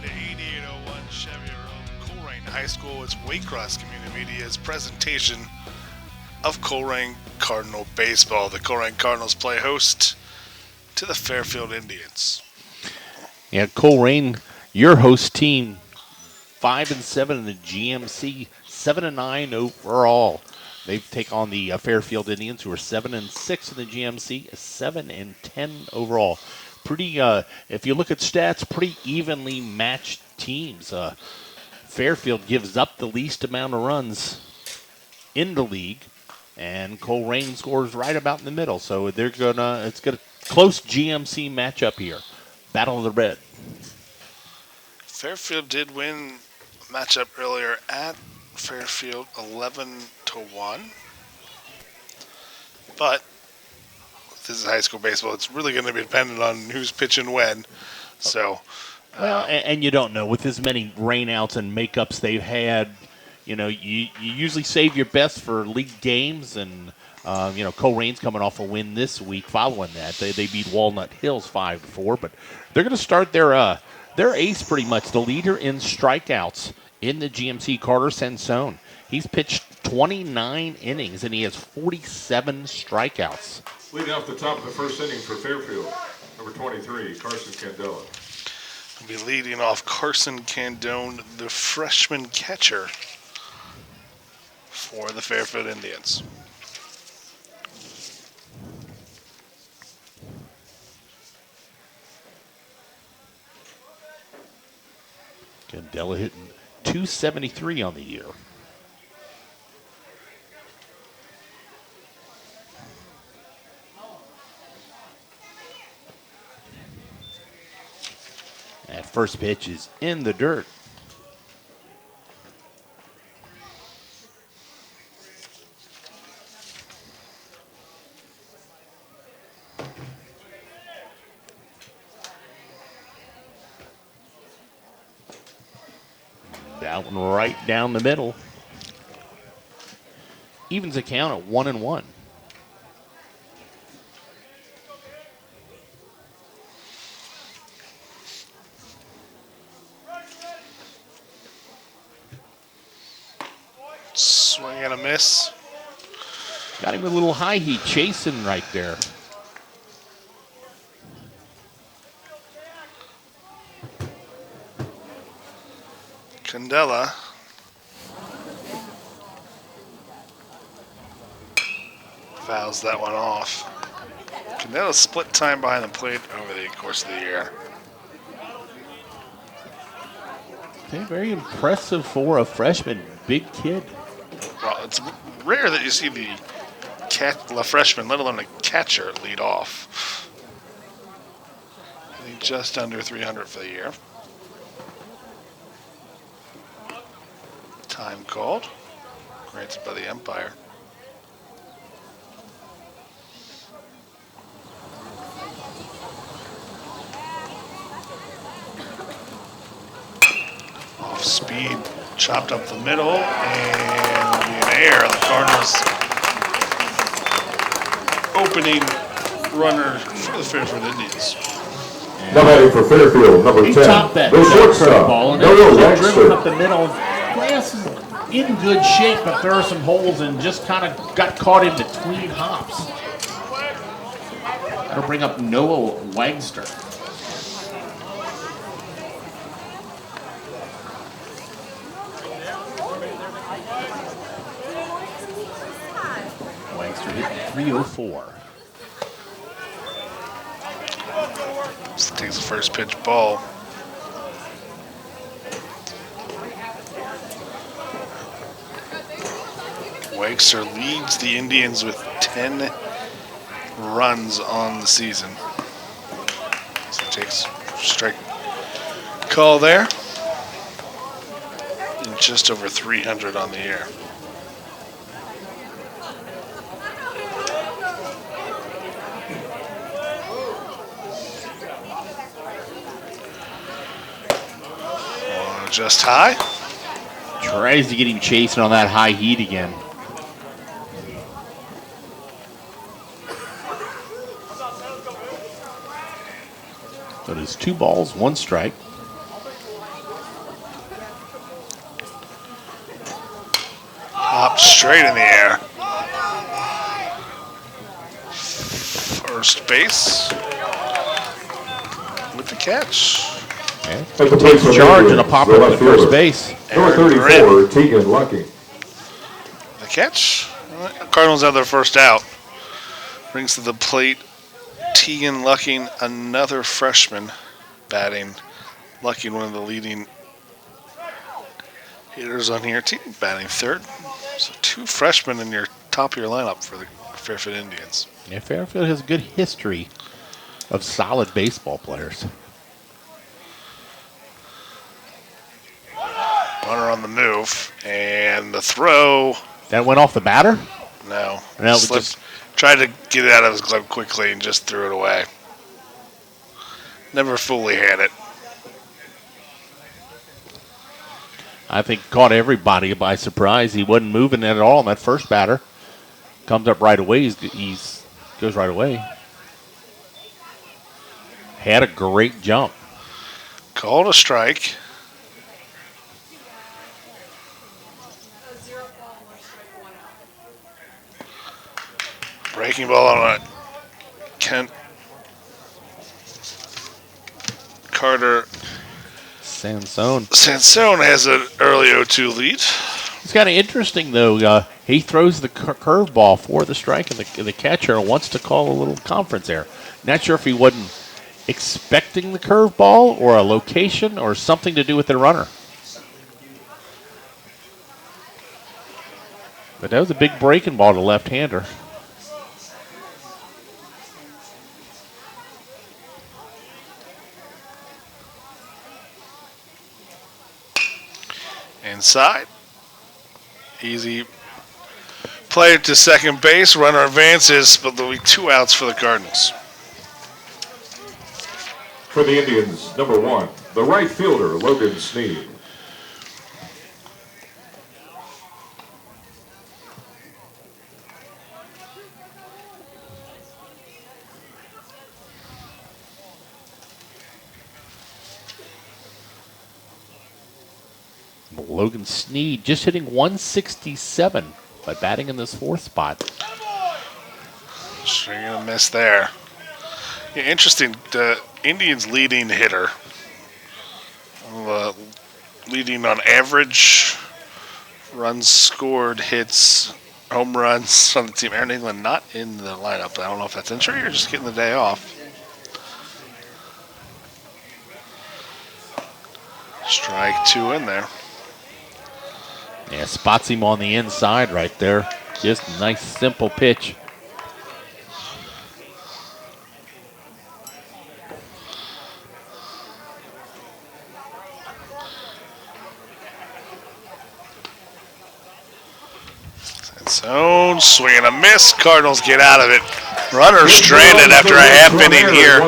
to 8801 Chevy Road, Colerain High School. It's Waycross Community Media's presentation of Colerain Cardinal baseball. The Colerain Cardinals play host to the Fairfield Indians. Yeah, Colerain, your host team, 5-7 in the GMC, 7-9 overall. They take on the Fairfield Indians, who are 7-6 in the GMC, 7-10 overall. Pretty, if you look at stats, pretty evenly matched teams. Fairfield gives up the least amount of runs in the league, and Colerain scores right about in the middle. So it's gonna close GMC matchup here. Battle of the Red. Fairfield did win a matchup earlier at Fairfield 11-1. But this is high school baseball. It's really going to be dependent on who's pitching when. So, well, and you don't know with as many rainouts and makeups they've had. You know, you usually save your best for league games, and Colerain's coming off a win this week. Following that, they beat Walnut Hills 5-4, but they're going to start their ace pretty much, the leader in strikeouts in the GMC, Carter Sansone. He's pitched 29 innings and he has 47 strikeouts. Leading off the top of the first inning for Fairfield, number 23, Carson Candela. Will be leading off Carson Candone, the freshman catcher for the Fairfield Indians. Candela hitting .273 on the year. That first pitch is in the dirt. That one right down the middle. Evens the count at 1-1. Swing and a miss. Got him a little high heat chasing right there. Candela fouls that one off. Candela split time behind the plate over the course of the year. Okay, very impressive for a freshman, big kid. Well, it's rare that you see the freshman, let alone a catcher, lead off. I think just under 300 for the year. Time called, granted by the umpire. Off speed, chopped up the middle, and will be an error. The Cardinals opening runner for the Fairfield Indians. Now batting for Fairfield, number 10. He chopped that curveball and it dribbled up the middle. Grass is in good shape, but there are some holes and just kind of got caught in between hops. That'll bring up Noah Wagster. Wagster hitting 304. Takes the first pitch ball. Wagster leads the Indians with 10 runs on the season. So takes strike call there. And just over 300 on the year. Just high. Tries to get him chasing on that high heat again. So it is 2 balls, 1 strike. straight in the air. First base with the catch. Yeah. Takes charge and a pop up to first base. Number 34, Tegan Lucky. The catch. Cardinals have their first out. Brings to the plate Tegan Lucking, another freshman batting. Lucking, one of the leading hitters on your team, batting third. So 2 freshmen in your top of your lineup for the Fairfield Indians. Yeah, Fairfield has a good history of solid baseball players. Runner on the move, and the throw. That went off the batter? No. No, Slipped, tried to get it out of his glove quickly and just threw it away. Never fully had it. I think caught everybody by surprise. He wasn't moving at all on that first batter. Comes up right away. He's goes right away. Had a great jump. Called a strike. Breaking ball on a Kent Carter. Sansone has an early 0-2 lead. It's kind of interesting, though. He throws the curveball for the strike, and the catcher wants to call a little conference there. Not sure if he wasn't expecting the curveball or a location or something to do with the runner. But that was a big breaking ball to left-hander. Inside. Easy play to second base. Runner advances, but there'll be 2 outs for the Cardinals. For the Indians, number 1, the right fielder, Logan Sneed. Logan Sneed just hitting 167 by batting in this 4th spot. Swing and a miss there. Yeah, interesting. The Indians' leading hitter, leading on average, runs scored, hits, home runs on the team. Aaron England not in the lineup. I don't know if that's injury or just getting the day off. Strike 2 in there. Yeah, spots him on the inside right there. Just a nice, simple pitch. Zone, swing and a miss. Cardinals get out of it. Runner stranded after a half inning here.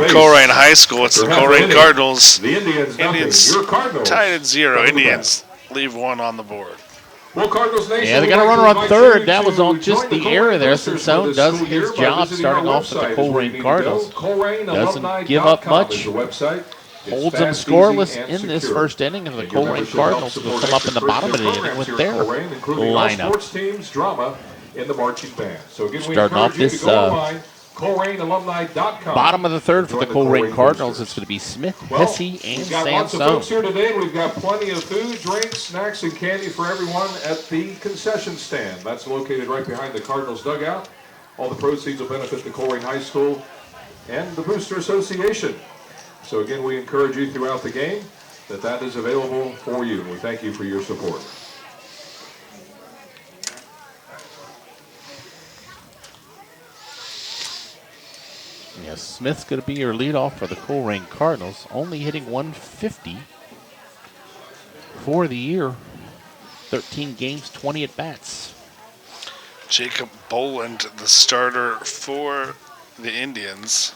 Colerain High School. It's the Colerain Cardinals. The Indians tied at 0. Indians leave 1 on the board. Well, Cardinals Nation, yeah, they got a runner on third. That was on just the error there. Sansone does his job starting off with the Colerain Cardinals. Doesn't give up much. Holds them scoreless in this first inning, and the Colerain Cardinals will come up in the bottom of the inning with their lineup. Starting off this bottom of the third for the Colerain Cardinals, it's going to be Smith, Hesse, and got lots of folks Sansone. here today. We've got plenty of food, drinks, snacks, and candy for everyone at the concession stand. That's located right behind the Cardinals dugout. All the proceeds will benefit the Colerain High School and the Booster Association. So again, we encourage you throughout the game that is available for you. We thank you for your support. Yeah, Smith's going to be your leadoff for the Colerain Cardinals, only hitting 150 for the year. 13 games, 20 at-bats. Jacob Boland, the starter for the Indians.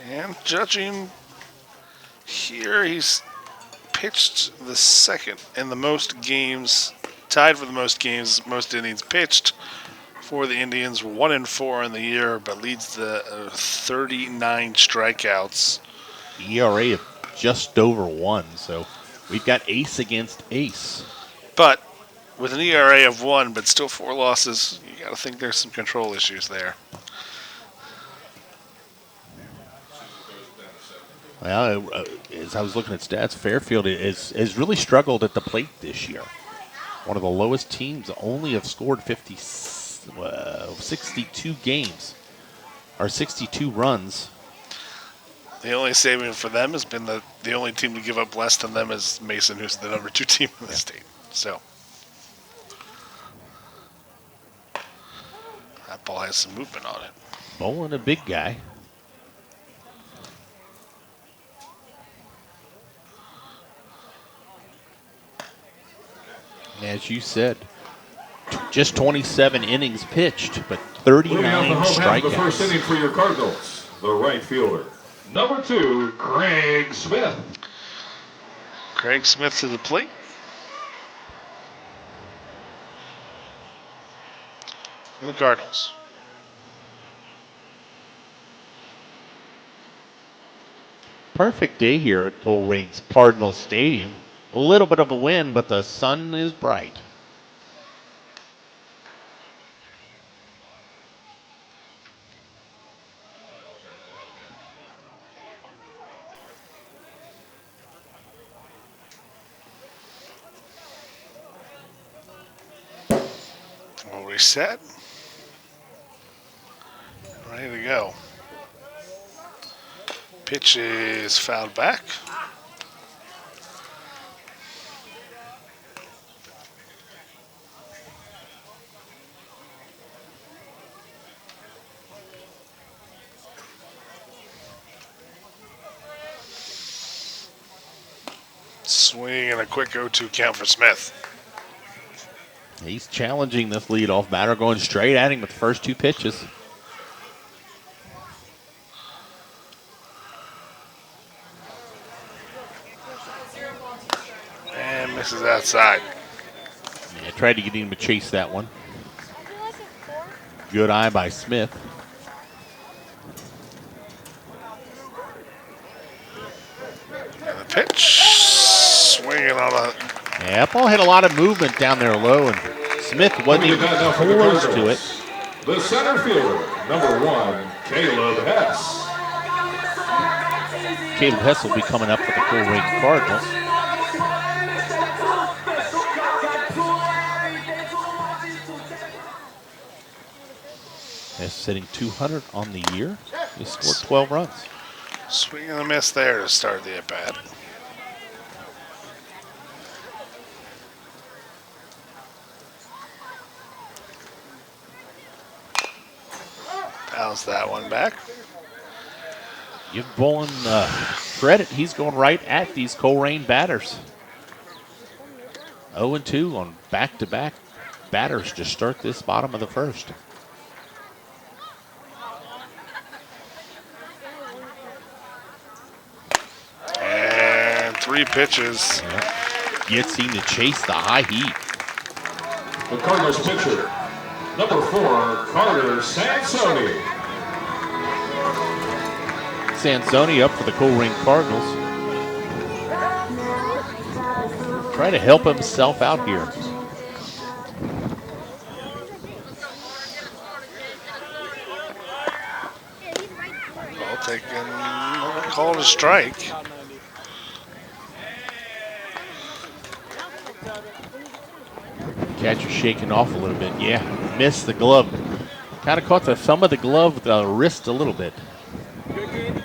And judging here, he's pitched the second in the most games, tied for the most games, most innings pitched for the Indians. 1-4 in the year, but leads the 39 strikeouts. ERA of just over 1, so we've got ace against ace. But with an ERA of 1, but still 4 losses, you got to think there's some control issues there. Well, as I was looking at stats, Fairfield has really struggled at the plate this year. One of the lowest teams, only have scored 62 games, or 62 runs. The only saving for them has been the only team to give up less than them is Mason, who's the number 2 team in the state. So that ball has some movement on it. Bowling a big guy. As you said, just 27 innings pitched, but 39 strikeouts. The first inning for your Cardinals, the right fielder. Number 2, Craig Smith. Craig Smith to the plate. For the Cardinals. Perfect day here at Colerain's Cardinals Stadium. A little bit of a wind, but the sun is bright. We'll reset. Ready to go. Pitch is fouled back. Swing and a quick 0-2 count for Smith. He's challenging this leadoff batter, going straight at him with the first 2 pitches. And misses outside. Yeah, tried to get him to chase that one. Good eye by Smith. And the pitch. Swinging on a... Yeah, that ball had a lot of movement down there low, and Smith wasn't even close to it. The center fielder, number 1, Caleb Hess. Caleb Hess will be coming up for the Colerain Cardinals. Hess sitting 200 on the year. He scored 12 runs. Swing and a miss there to start the at-bat. Bounce that one back. Give Bolin credit. He's going right at these Colerain batters. 0-2 on back-to-back batters to start this bottom of the first. And 3 pitches. Gets him to chase the high heat. The Cardinals pitcher, number 4, Carter Sansoni. Sansoni up for the Colerain Cardinals. Try to help himself out here. Ball taken, called a strike. Catcher shaking off a little bit. Yeah, missed the glove. Kind of caught the thumb of the glove, the wrist a little bit.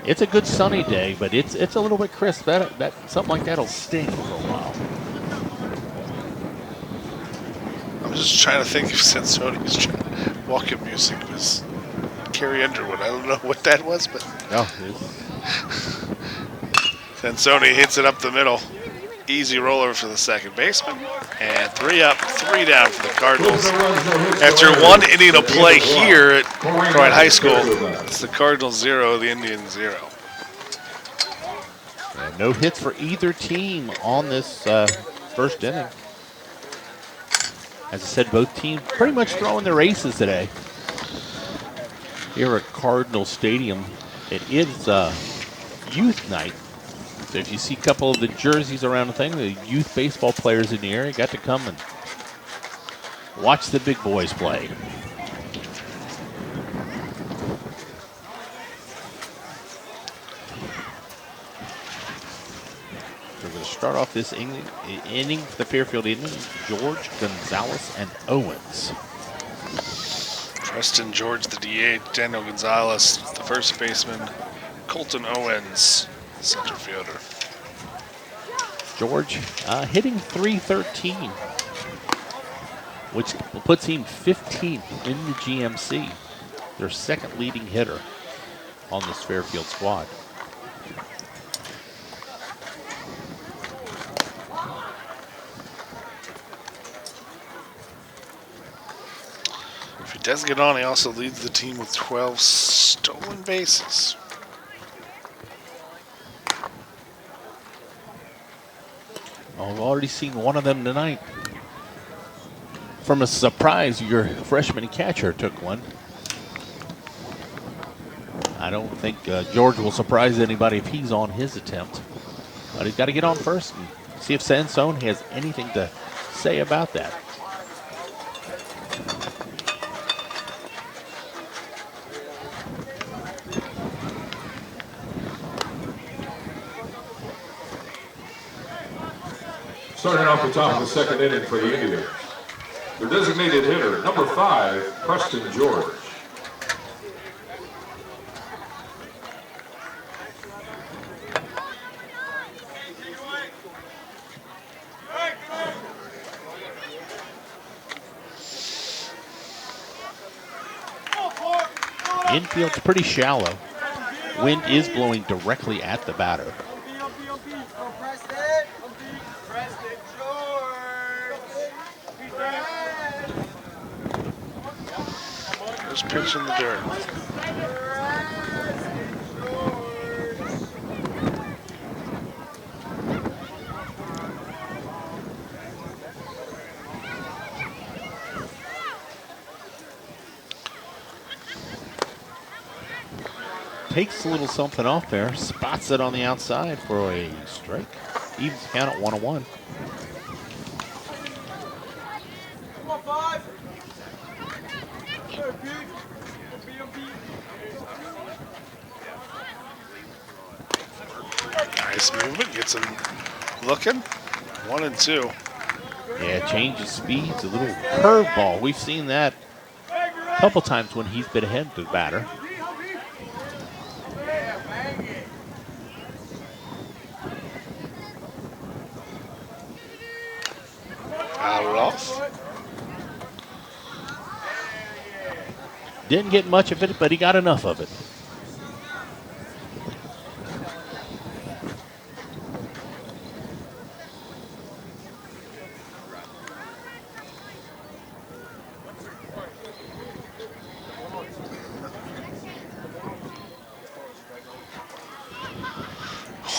It's a good sunny day, but it's a little bit crisp. That something like that'll sting for a while. I'm just trying to think if Sansoni's walk-up music was Carrie Underwood. I don't know what that was, but No, Sansoni hits it up the middle. Easy roller for the second baseman. And 3 up, 3 down for the Cardinals. After 1 inning of play here at Colerain High School, it's the Cardinals 0, the Indians 0. and no hits for either team on this first inning. As I said, both teams pretty much throwing their aces today. Here at Cardinal Stadium, it is youth night. So if you see a couple of the jerseys around the thing, the youth baseball players in the area got to come and watch the big boys play. We're going to start off this inning for the Fairfield Indians, George, Gonzalez, and Owens. Preston George, the DH, Daniel Gonzalez, the first baseman, Colton Owens, center fielder. George hitting .313, which puts him 15th in the GMC, their second leading hitter on this Fairfield squad. If he does get on, he also leads the team with 12 stolen bases. Oh, I've already seen one of them tonight. From a surprise, your freshman catcher took one. I don't think George will surprise anybody if he's on his attempt. But he's got to get on first and see if Sansone has anything to say about that. Starting off the top of the second inning for the Indians. Their designated hitter, number 5, Preston George. Infield's pretty shallow. Wind is blowing directly at the batter. First pitch in the dirt. Takes a little something off there, spots it on the outside for a strike. Evens count at 1-1. Nice movement, gets him looking. 1-2. Yeah, change of speeds, a little curveball. We've seen that a couple times when he's been ahead to the batter. Fouled off. Didn't get much of it, but he got enough of it.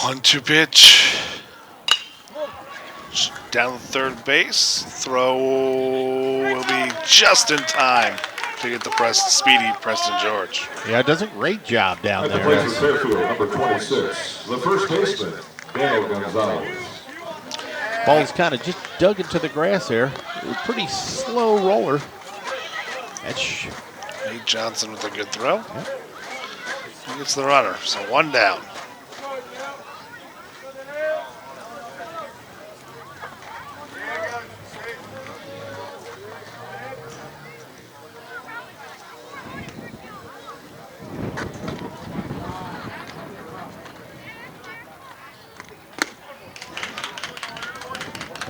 One-two pitch. Down the third base. Throw will be just in time to get the speedy Preston George. Yeah, does a great job down At the there. plate for Fairfield, number 26, the first baseman, Daniel Gonzalez. Ball's kind of just dug into the grass there. A pretty slow roller. That's Nate Johnson with a good throw. He gets the runner, so one down.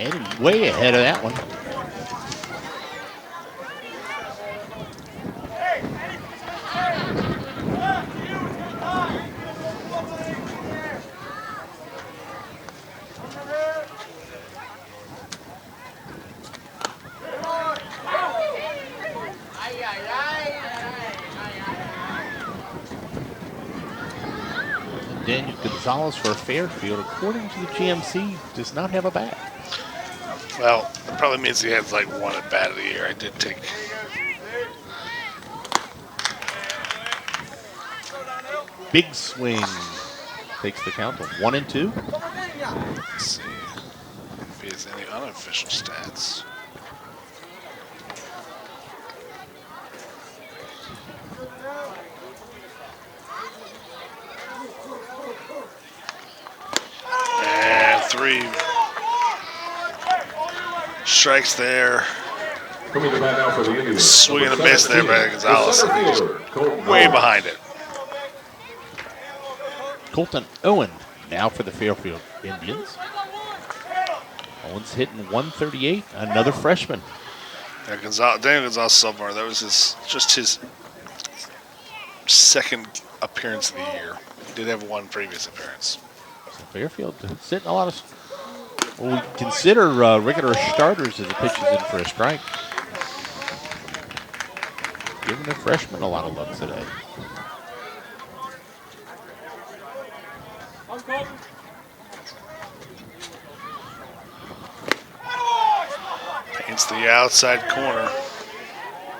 heading way ahead of that one. Daniel Gonzalez for Fairfield, according to the GMC, does not have a bat. Well, it probably means he has like one at bat of the year. I did take. Big swing. Takes the count of 1-2. Let's see if he has any unofficial stats. And 3 strikes there. Coming to bat now for the Indians. Swing and a miss there by Gonzalez. Way behind it. Colton Owen now for the Fairfield Indians. Owen's hitting 138, another freshman. Yeah, Daniel Gonzalez sophomore. That was his second appearance of the year. He did have one previous appearance. So Fairfield sitting a lot of. Well, we consider regular starters as the pitches in for a strike. Giving the freshman a lot of love today. Paints the outside corner.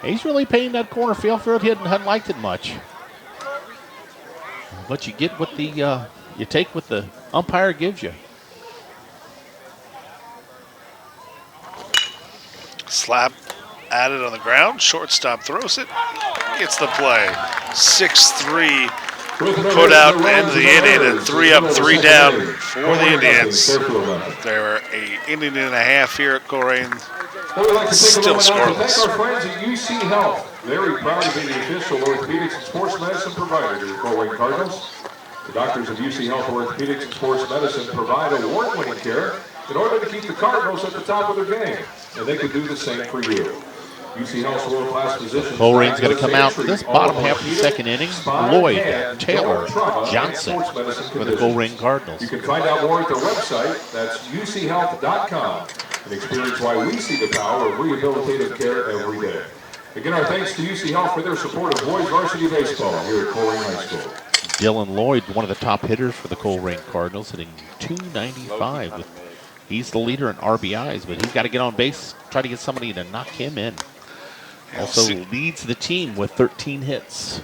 He's really painting that corner. Fairfield hadn't liked it much. But you get what you take what the umpire gives you. Slap added on the ground. Shortstop throws it. Gets the play. 6-3. Put out the end of the inning and 3 up, 3 down for the Indians. They're an inning and a half here at Colerain. Well, we'd like to take Still a moment now to scoreless. thank our friends at UC Health. Very proud to be the official orthopedics and sports medicine provider to the Colerain Cardinals. The doctors of UC Health Orthopedics and Sports Medicine provide award-winning care in order to keep the Cardinals at the top of their game, and they could do the same for you. UC Health's world-class physicians. Colerain's going to come out for this bottom half of the second inning. Lloyd, Taylor, Johnson for the Colerain Cardinals. You can find out more at their website. That's uchealth.com. And experience why we see the power of rehabilitative care every day. Again, our thanks to UC Health for their support of boys varsity baseball here at Colerain High School. Dylan Lloyd, one of the top hitters for the Colerain Cardinals, hitting .295. He's the leader in RBIs, but he's got to get on base, try to get somebody to knock him in. Also leads the team with 13 hits.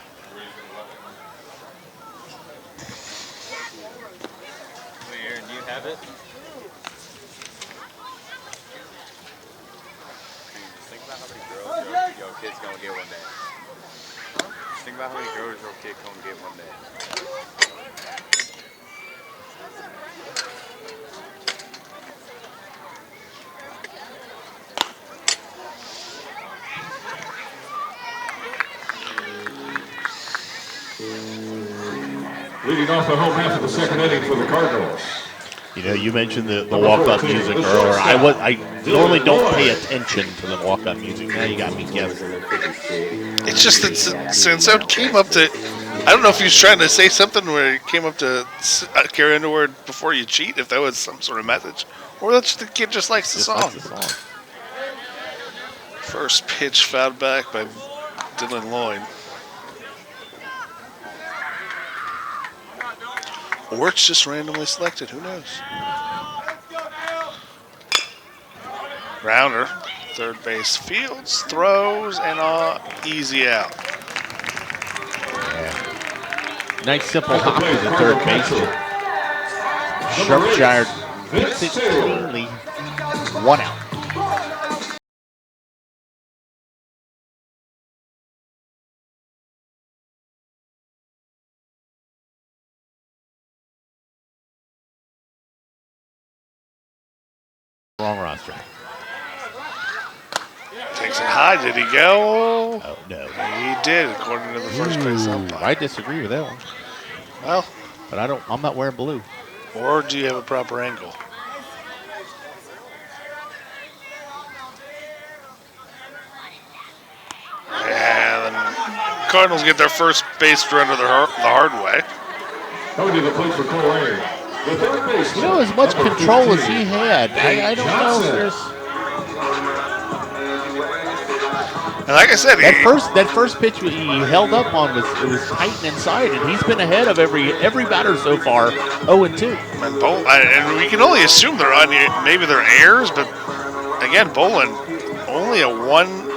Aaron, do you have it? Just think about how many girls your kid's gonna get one day. Just think about how many girls your kid gonna get one day. Leading off the home half of the second inning for the Cardinals. You know, you mentioned the walk-up music earlier. I normally don't pay attention to the walk-up music. Now you got me guessing. It's just that since it came up to, I don't know if he was trying to say something where he came up to Carrie Underwood before you cheat, if that was some sort of message, or that's the kid just likes the song. First pitch fouled back by Dylan Lloyd. Or it's just randomly selected, who knows? Rounder, third base Fields, throws, and easy out. Yeah. Nice simple hop to the third baseman. Sharpshire picks it cleanly, 1 out. Wrong roster. Takes it high. Did he go? Oh, no. He did, according to the first base umpire. I disagree with that one. Well, but I'm not wearing blue. Or do you have a proper angle? And the Cardinals get their first base runner the hard way. Coming to the plate for Colerain. The third baseman. You know, as much control as he had, I don't know if there's. And like I said, that first pitch he held up on was tight and inside, and he's been ahead of every batter so far, 0-2. And we can only assume they're on, maybe they're errors, but again, Bolin only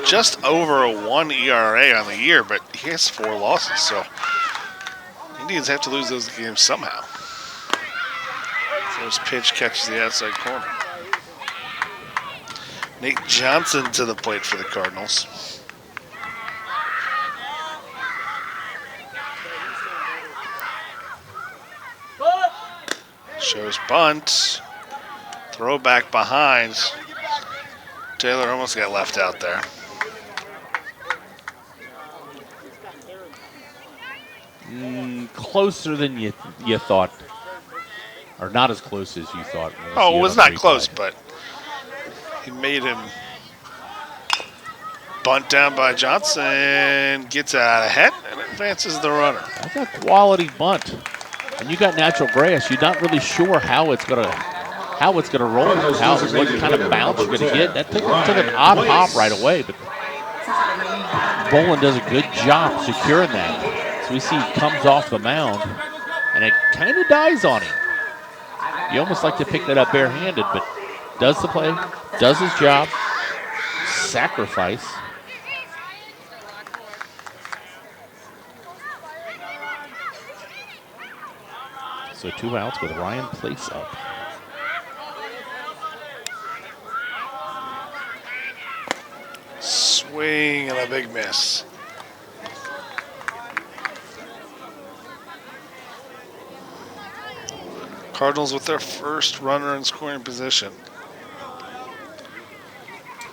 just over a 1 ERA on the year, but he has 4 losses, so Indians have to lose those games somehow. First pitch catches the outside corner. Nate Johnson to the plate for the Cardinals. Shows bunt. Throw back behind. Taylor almost got left out there. Closer than you thought. Or not as close as you thought. Oh, it was not close, but he made him bunt down by Johnson, gets out ahead, and advances the runner. That's a quality bunt. And you got natural grass. You're not really sure how it's gonna roll, what kind of bounce you're gonna get. That took an odd hop right away, but Bolin does a good job securing that. So we see he comes off the mound, and it kind of dies on him. You almost like to pick that up barehanded, but does the play, does his job, sacrifice. So 2 outs with Ryan Place up. Swing and a big miss. Cardinals with their first runner in scoring position.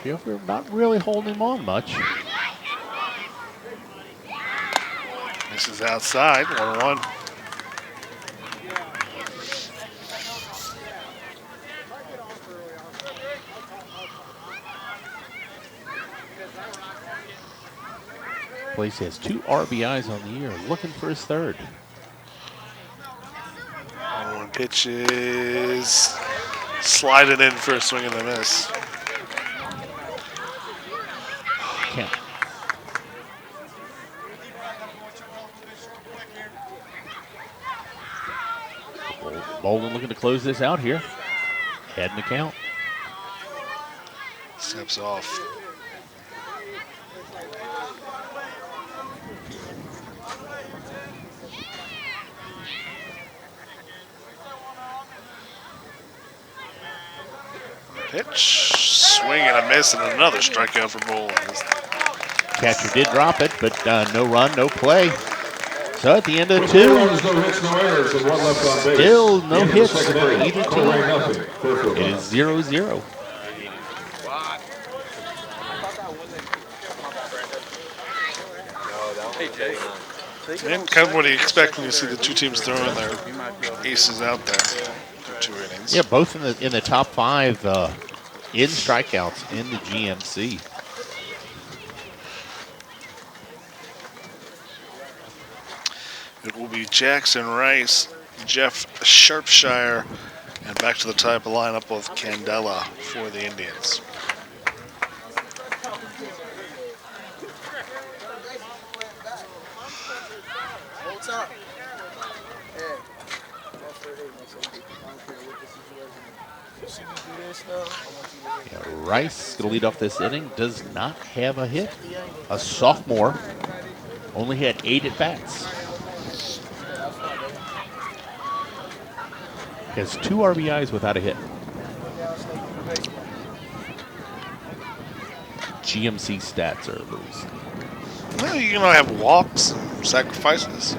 Fairfield not really holding him on much. This is outside, 1-1. Place has 2 RBIs on the year, looking for his third. 1-1 pitches. Slide it in for a swing and a miss. Can't. Bolin looking to close this out here. Head in the count. Steps off. Pitch, swing and a miss, and another strikeout for Bolin. Catcher did drop it, but no run, no play. So at the end of the 2, still no hits for either team. It is 0-0. And kind of what do you expect when you see the 2 teams throwing their aces out there for 2 innings. Yeah, both in the top 5 in strikeouts in the GMC. It will be Jackson Rice, Jeff Sharpshire, and back to the type of lineup of Candela for the Indians. Yeah, Rice going to lead off this inning. Does not have a hit. A sophomore. Only had 8 at-bats. Has 2 RBIs without a hit. GMC stats are loose. Well, you know, have walks and sacrifices.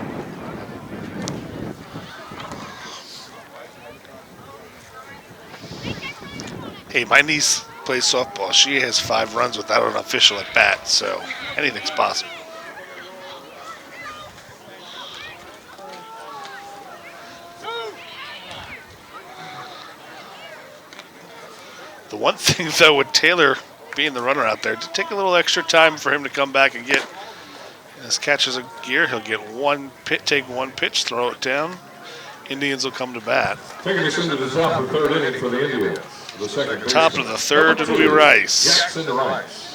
Hey, my niece plays softball. She has 5 runs without an official at bat, so anything's possible. The one thing, though, with Taylor being the runner out there, to take a little extra time for him to come back and get his catches a gear. He'll get take one pitch, throw it down. Indians will come to bat. Taking us into the top of the 3rd inning for the Indians. The second Top of the 3rd, it'll be Rice. Jackson Rice.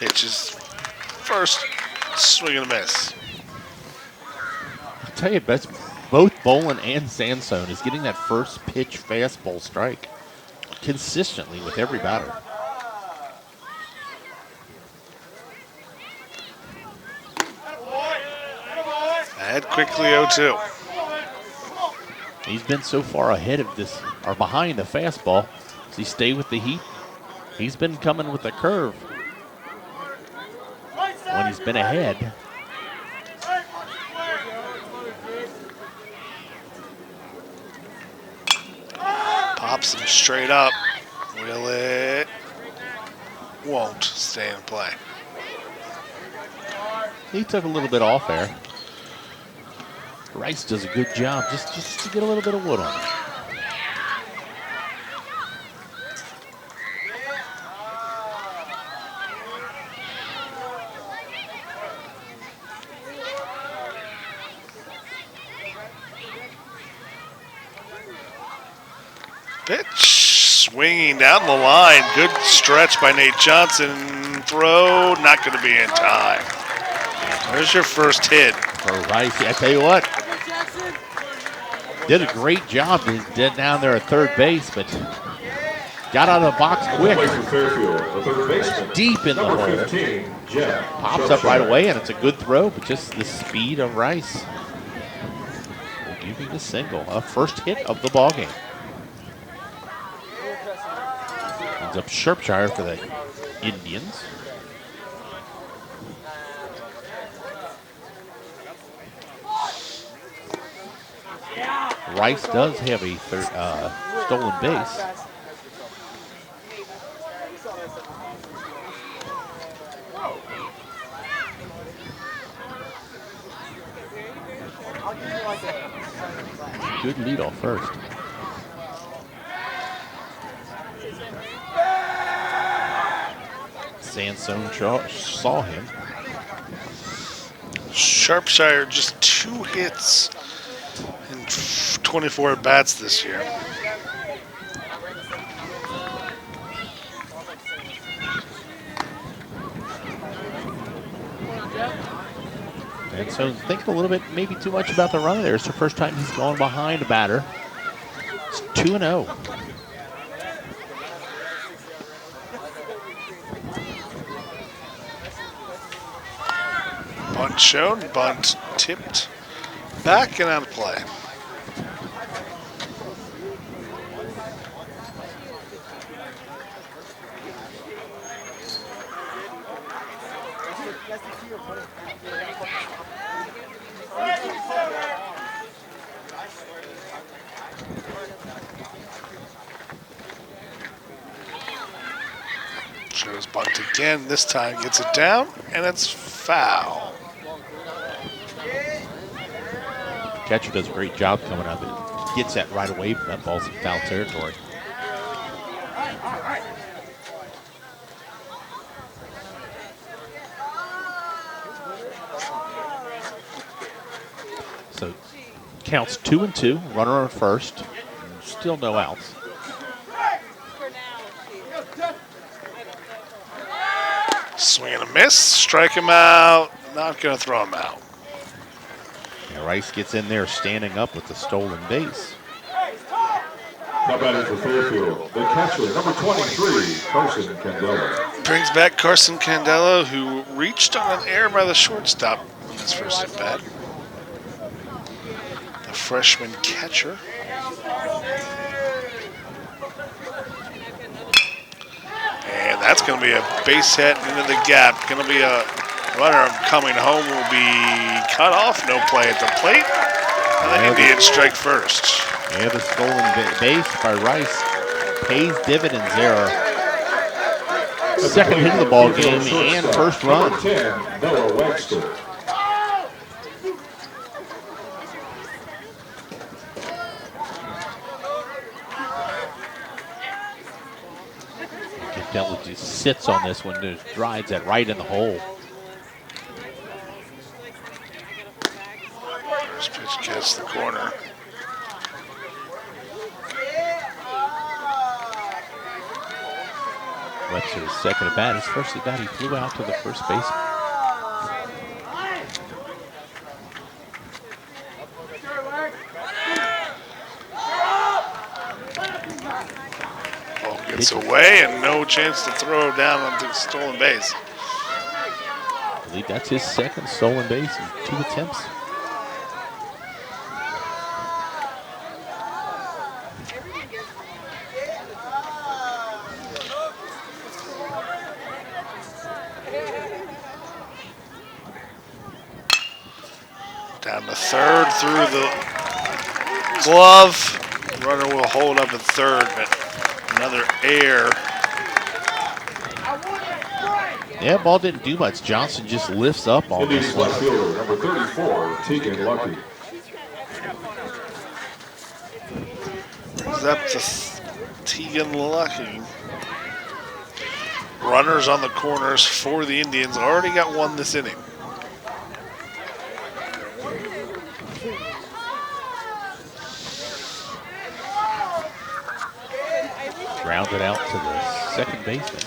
Pitches first, swing and a miss. I'll tell you, both Bolin and Sansone is getting that first pitch fastball strike consistently with every batter. Ahead quickly 0-2. He's been so far ahead of this, or behind the fastball. Does he stay with the heat? He's been coming with the curve when he's been ahead. Pops him straight up. Will it? Won't stay in play. He took a little bit off there. Rice does a good job just to get a little bit of wood on it. Pitch swinging down the line. Good stretch by Nate Johnson. Throw not going to be in time. There's your first hit. For Rice, I tell you what, did a great job down there at third base, but got out of the box quick. Fairfield, the third baseman. Deep in the hole. 15, Jeff. Pops up right away, and it's a good throw, but just the speed of Rice will give you the single, a first hit of the ballgame. Ends up Shropshire for the Indians. Rice does have a stolen base. Good leadoff first. Sansone saw him. Shropshire just 2 hits in 24 at-bats this year. And so thinking a little bit, maybe too much about the run there. It's the first time he's gone behind a batter. It's 2-0. Bunt shown, bunt tipped back and out of play. Shows bunt again, this time gets it down, and it's foul. Catcher does a great job coming up. It gets that right away, but that ball's in foul territory. So counts 2-2, runner on first, still no outs. Swing and a miss, strike him out, not going to throw him out. Yeah, Rice gets in there standing up with the stolen base. Now batting for Fairfield, the catcher, number 23, Carson Candela. Brings back Carson Candela, who reached on an error by the shortstop in his first at-bat. The freshman catcher. And that's going to be a base hit into the gap. Going to be a runner coming home, will be cut off. No play at the plate. And the Indians strike first. Yeah, the stolen base by Rice pays dividends there. Second hit of the ball game and first run. Number 10, Noah Webster. Candela just sits on this one, just drives that right in the hole. First pitch gets the corner. Webster's second at bat. His first at bat, he flew out to the first base. Ball gets away and no chance to throw down on the stolen base. I believe that's his second stolen base in 2 attempts. Down to third through the glove. Runner will hold up at third, but another error. Yeah, ball didn't do much. Johnson just lifts up on Indians this one. left fielder, number 34, Tegan Lucky. Brings up to Tegan Lucky. Runners on the corners for the Indians. Already got one this inning. Grounded out to the second baseman.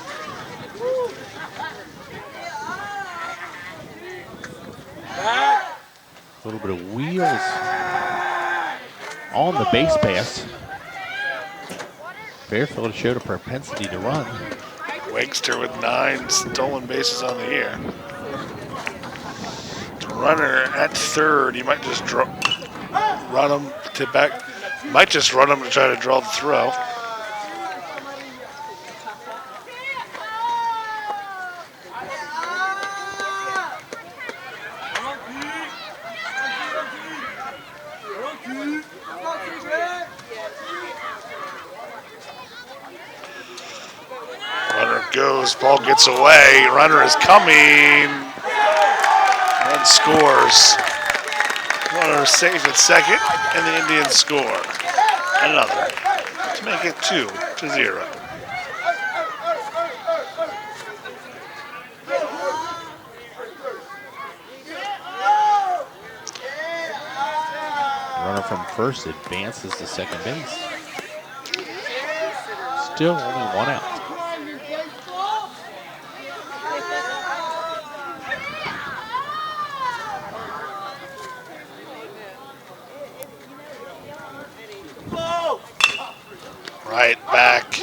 A little bit of wheels on the base pass. Fairfield showed a propensity to run. Wakester with 9 stolen bases on the year. Runner at third. He might just run him to back. Might just run him to try to draw the throw. Runner goes, ball gets away. Runner is coming. Run scores. Runner safe at second, and the Indians score another to make it 2-0. Runner from first advances to second base. Still only 1 out. Right back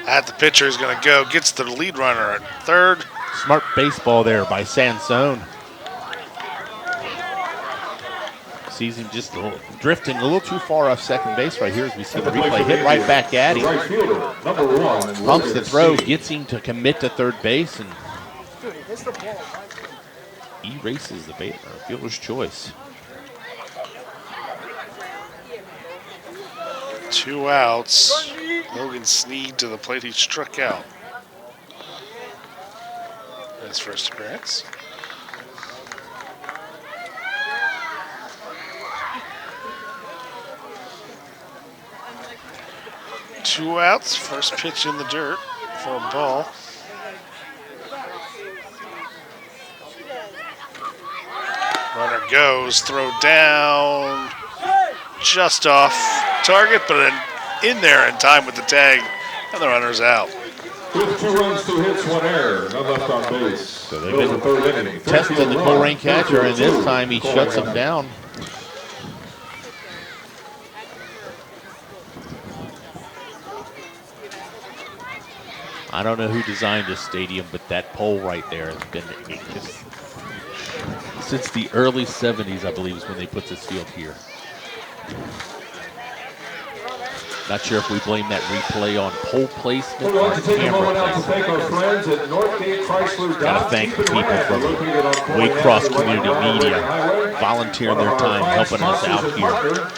at the pitcher is going to go. Gets the lead runner at third. Smart baseball there by Sansone. Sees him just drifting a little too far off second base right here as we see the replay. Hit right back at him. Right fielder, number 1. Pumps the throw, gets him to commit to third base, and erases the fielder's choice. 2 outs. Logan Sneed to the plate. He struck out in his first appearance. Two outs. First pitch in the dirt for a ball. Runner goes. Throw down. Just off target, but in there in time with the tag, and the runner's out. With 2 runs, 2 hits, 1 error, none left on base. So they've been testing the Colerain catcher, and this time he shuts him down. I don't know who designed this stadium, but that pole right there has been just since the early 70s, I believe, is when they put this field here. Not sure if we blame that replay on pole placement or camera placement. Gotta thank the people from Waycross Community Media volunteering their time helping us out here.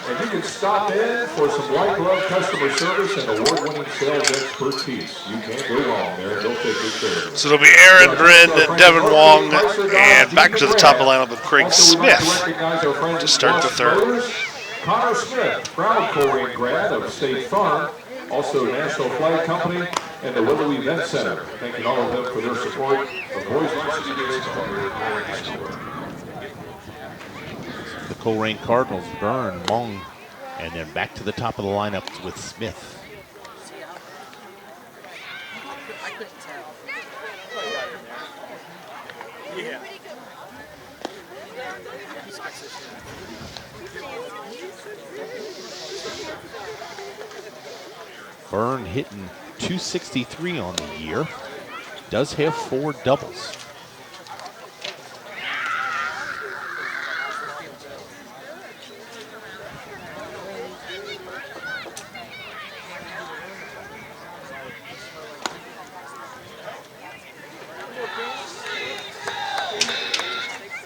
And you can stop in for some white glove customer service and award-winning sales expertise. You can't go wrong there. They'll take good care of it. So it'll be Aaron Bryn, Devin Wong, and back to the top of the lineup with Craig Smith to start the third. Connor Smith, proud Colerain grad of State Farm, also National Flag Company and the Willow Event Center. Thanking all of them for their support of boys baseball. The Colerain Cardinals burn Wong, and then back to the top of the lineup with Smith. Byrne hitting .263 on the year. Does have 4 doubles.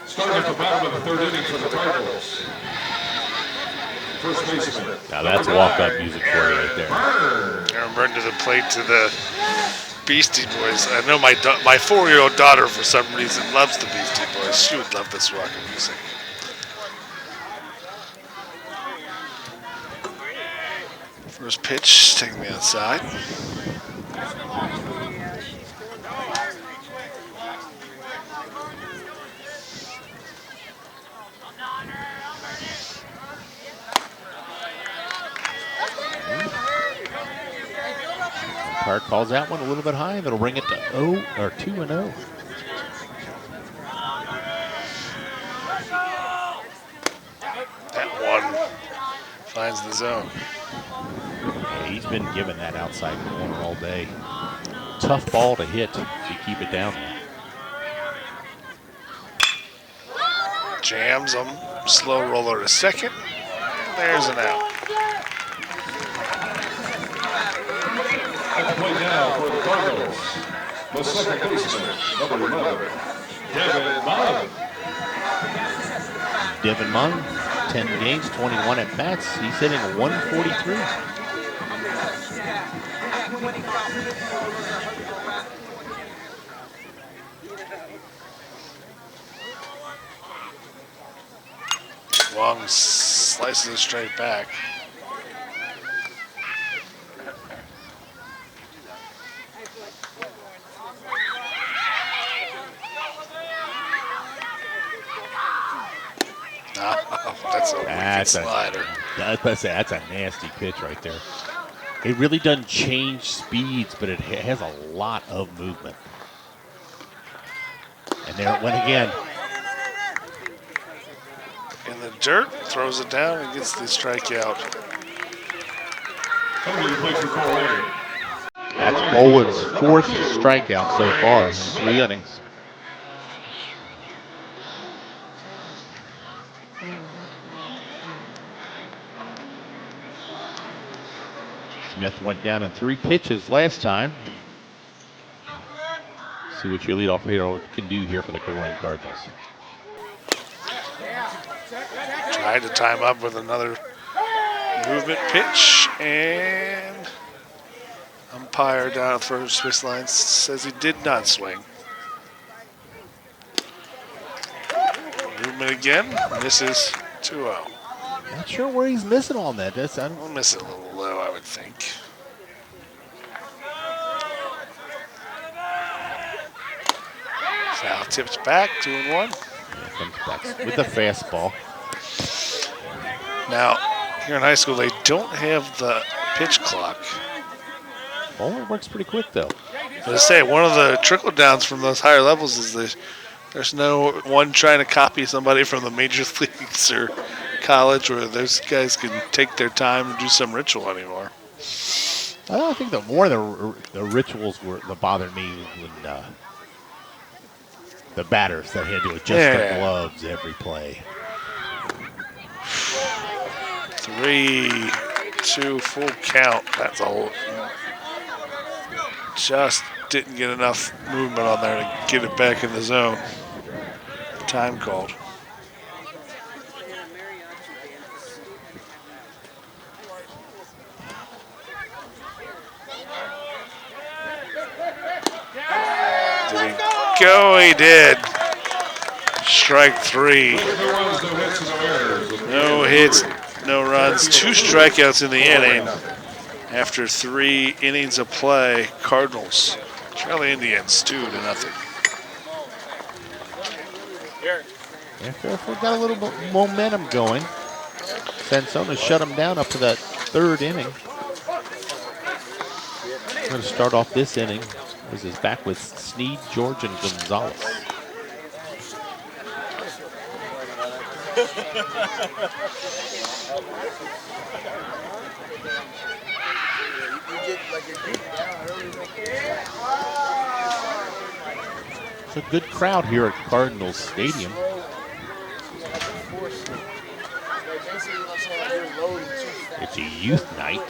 Starting at the bottom of the 3rd inning for the Cardinals. First baseman. Now that's walk-up music for you right there. Aaron Byrne to the plate to the Beastie Boys. I know my 4-year-old daughter, for some reason, loves the Beastie Boys. She would love this rock music. First pitch, taking me outside. Umpire calls that one a little bit high. That'll bring it to 2-0. That one finds the zone. Yeah, he's been given that outside corner all day. Tough ball to hit to keep it down. Jams him. Slow roller to second. There's an out. At the plate now for the Cardinals, the second baseman, number 11, Devin Munn. Devin Munn, 10 games, 21 at bats. He's hitting a 143. Wong slices it straight back. That's a slider. That's a nasty pitch right there. It really doesn't change speeds, but it has a lot of movement. And there it went again. In the dirt, throws it down and gets the strikeout. That's Bowen's 4th strikeout so far in 3 innings. Smith went down in 3 pitches last time. See what your leadoff hitter can do here for the Colerain Cardinals. Tried to time up with another movement pitch, and umpire down at first base line says he did not swing. Movement again, misses 2-0. Not sure where he's missing on that. We'll miss it a little low, I would think. Foul tips back, 2-1. Comes back with the fastball. Now, here in high school, they don't have the pitch clock. Oh, it works pretty quick, though. But I say, one of the trickle downs from those higher levels is there's no one trying to copy somebody from the major leagues or college where those guys can take their time and do some ritual anymore. I don't think that more of the rituals that bothered me when the batters that had to adjust their gloves every play. 3-2 full count. That's all. Just didn't get enough movement on there to get it back in the zone. Time called. Did he go? He did. Strike 3. No hits, no runs. 2 strikeouts in the inning. After 3 innings of play, Cardinals trail the Indians 2-0. Yeah, Fairfield got a little momentum going. Sansona shut them down up to that 3rd inning. We're going to start off this inning. This is back with Sneed, George, and Gonzalez. It's a good crowd here at Cardinals Stadium. It's a youth night.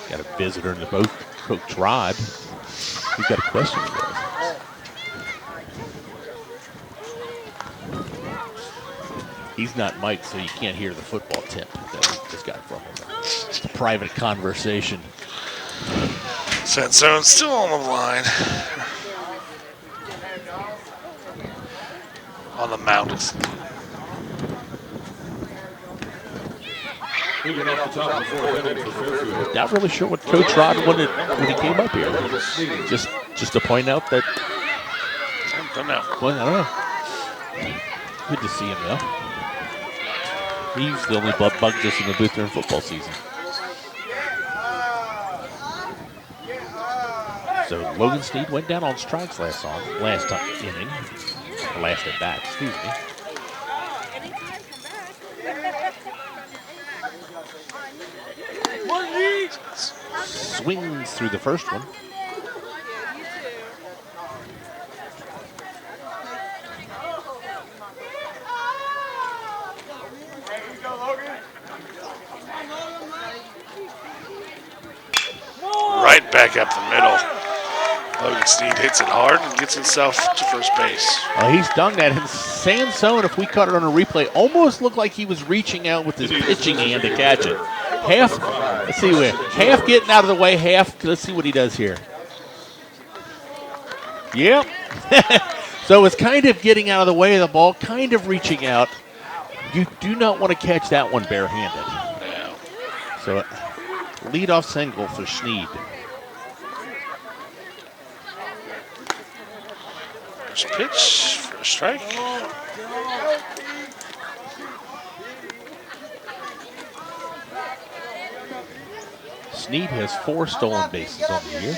Got a visitor in the boat, Coach Rod. He's got a question for us. He's not mic'd, so you can't hear the football tip that we just got from him. It's a private conversation. Sansone's still on the line. On the mound. Moving off the top of the fourth inning for Fairfield. Not really sure what Coach Rod wanted when he came up here. Just to point out that. I don't know. Well, I don't know. Good to see him though. He's the only bugs us in the booth during football season. So Logan Snead went down on strikes last inning. Last at bat, excuse me. Swings through the first one. Right back up the middle. Logan Snead hits it hard and gets himself to first base. Well, he's done that. And Sansone, if we caught it on a replay, almost looked like he was reaching out with his pitching hand to catch it. Let's see where. Half getting out of the way, half. Let's see what he does here. Yep. So it's kind of getting out of the way of the ball, kind of reaching out. You do not want to catch that one barehanded. No. So leadoff single for Snead. First pitch for a strike. Snead has 4 stolen bases on the year.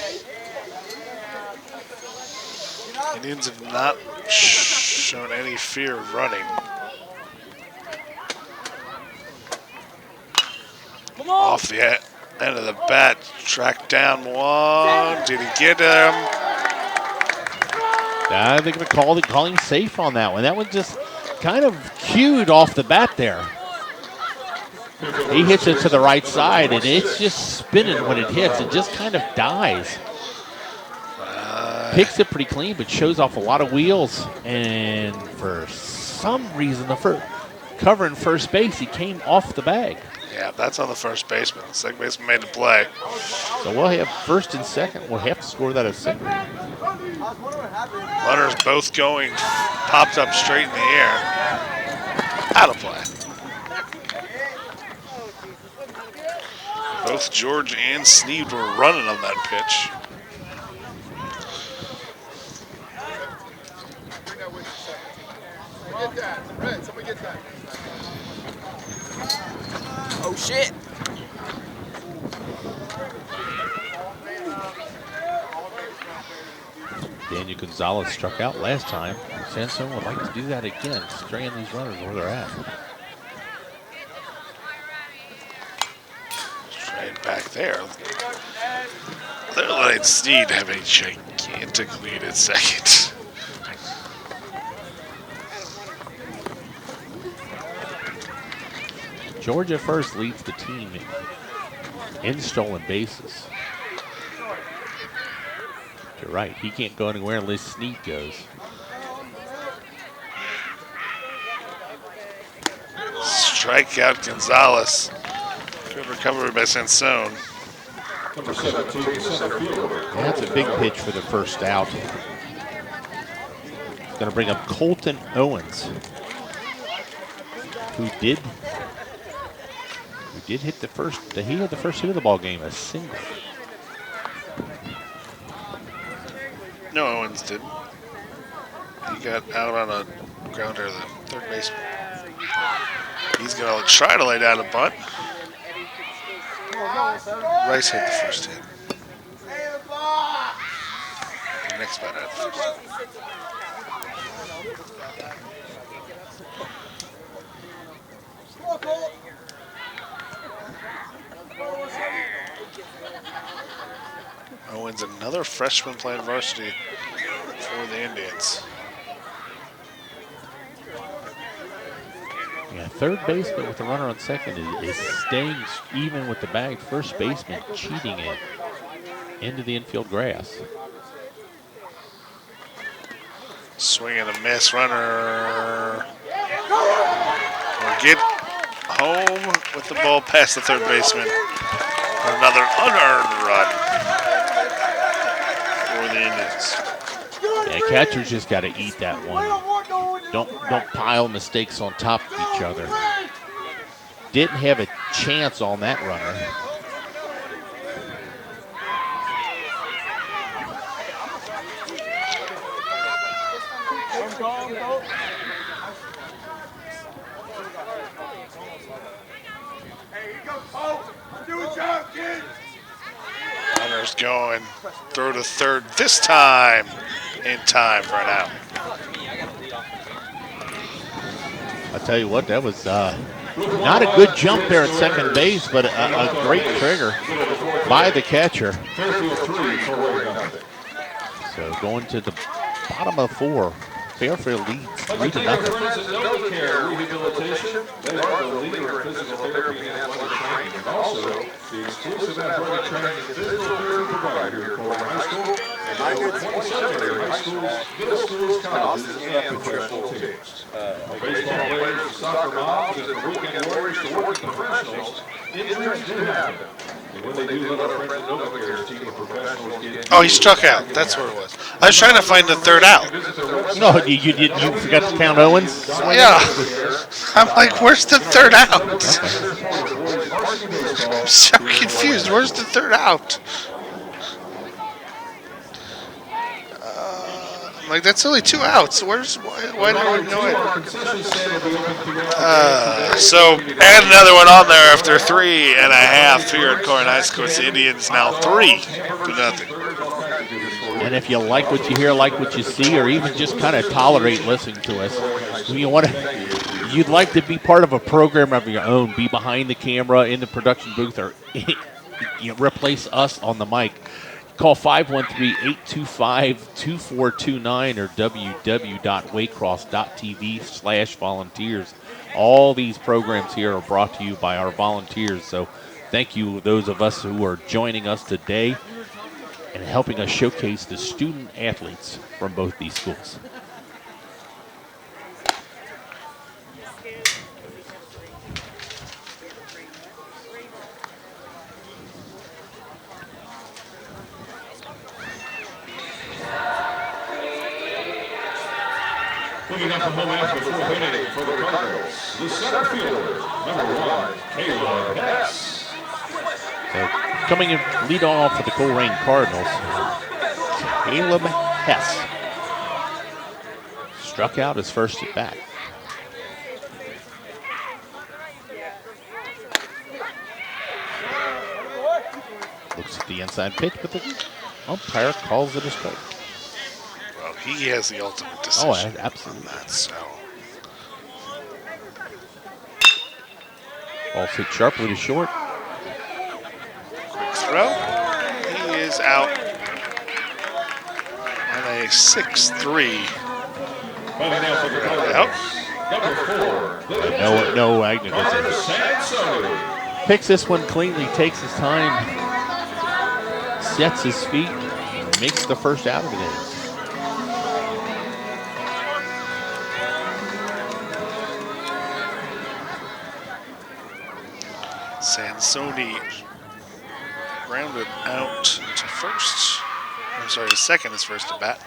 Indians have not shown any fear of running. Off the end of the bat, tracked down one. Did he get him? They're going to call him safe on that one. That one just kind of cued off the bat there. He hits it to the right side, and it's just spinning when it hits. It just kind of dies. Picks it pretty clean, but shows off a lot of wheels. And for some reason, covering first base, he came off the bag. Yeah, that's on the first baseman. The second baseman made the play. So we'll have first and second. We'll have to score that as second. Runners both going, popped up straight in the air. Out of play. Both George and Snead were running on that pitch. Oh shit! Daniel Gonzalez struck out last time. Sansone would like to do that again, straying these runners where they're at. Straight back there. They're letting Snead have a gigantic lead at second. Georgia first leads the team in stolen bases. You're right, he can't go anywhere unless Snead goes. Strikeout Gonzalez. Good recovery by Sansone. Number 17, center fielder. That's a big pitch for the first out. Going to bring up Colton Owens, who did hit the first hit of the ball game, a single. No, Owens did. He got out on a grounder, the third baseman. He's going to try to lay down a bunt. Rice hit the first hit. The next bat had the first hit. Indians. Another freshman playing varsity for the Indians. Yeah, third baseman with the runner on second is staying even with the bag. First baseman cheating it into the infield grass. Swing and a miss. Runner will get home with the ball past the third baseman. Another unearned run for the Indians. Yeah, catchers just got to eat that one. Don't pile mistakes on top of each other. Didn't have a chance on that runner. Runner's going. Throw to third this time. In time for an out. I'll tell you what, that was not a good jump there at second base, but a great trigger by the catcher. So going to the bottom of 4. Fairfield leads 3-0. They are the leader of physical therapy and athletic training, and also the exclusive athletic training and physical therapy provider here at Colerain High School. And I did 27 area high schools, middle schools, colleges, and professional teams. From baseball players to soccer moms and from weekend warriors to working professionals, injuries do happen. And when they do, let our friends at NovaCare's team of professionals get. Oh, he struck out. That's what it was. I was trying to find the third out. No, you forgot to count Owens? Yeah. I'm like, where's the third out? I'm so confused. Where's the third out? I'm like, that's only 2 outs. Why don't I know it? So, add another one on there after 3.5 here at Colerain High School. It's the Indians now 3-0. And if you like what you hear, like what you see, or even just kind of tolerate listening to us, you'd like to be part of a program of your own, be behind the camera in the production booth, or replace us on the mic. Call 513-825-2429 or www.waycross.tv/volunteers. All these programs here are brought to you by our volunteers. So thank you, those of us who are joining us today and helping us showcase the student athletes from both these schools. Moving up from home after the 4th inning for the Cardinals, the center fielder, number 1, Caleb Hess. So coming in lead off for the Colerain Cardinals, Caleb Hess. Struck out his first at bat. Looks at the inside pitch, but the umpire calls it a strike. Well, he has the ultimate decision. Oh, absolutely. On that, so. Ball hit sharply to short. Quick throw. He is out on a 6-3. Out. Number 4. No Agnew gets it. Picks this one cleanly, takes his time, sets his feet, and makes the first out of the game. Sansoni grounded out to first. I'm sorry, to second his first at bat.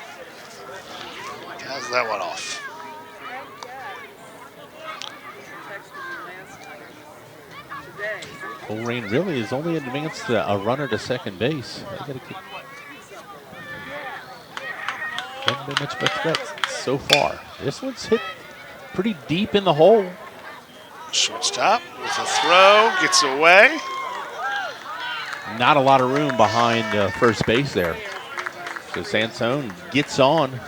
How's that one off? Colerain really has only advanced a runner to second base. Haven't been much of a threat so far. This one's hit pretty deep in the hole. Shortstop with a throw, gets away. Not a lot of room behind first base there. So Sansone gets on.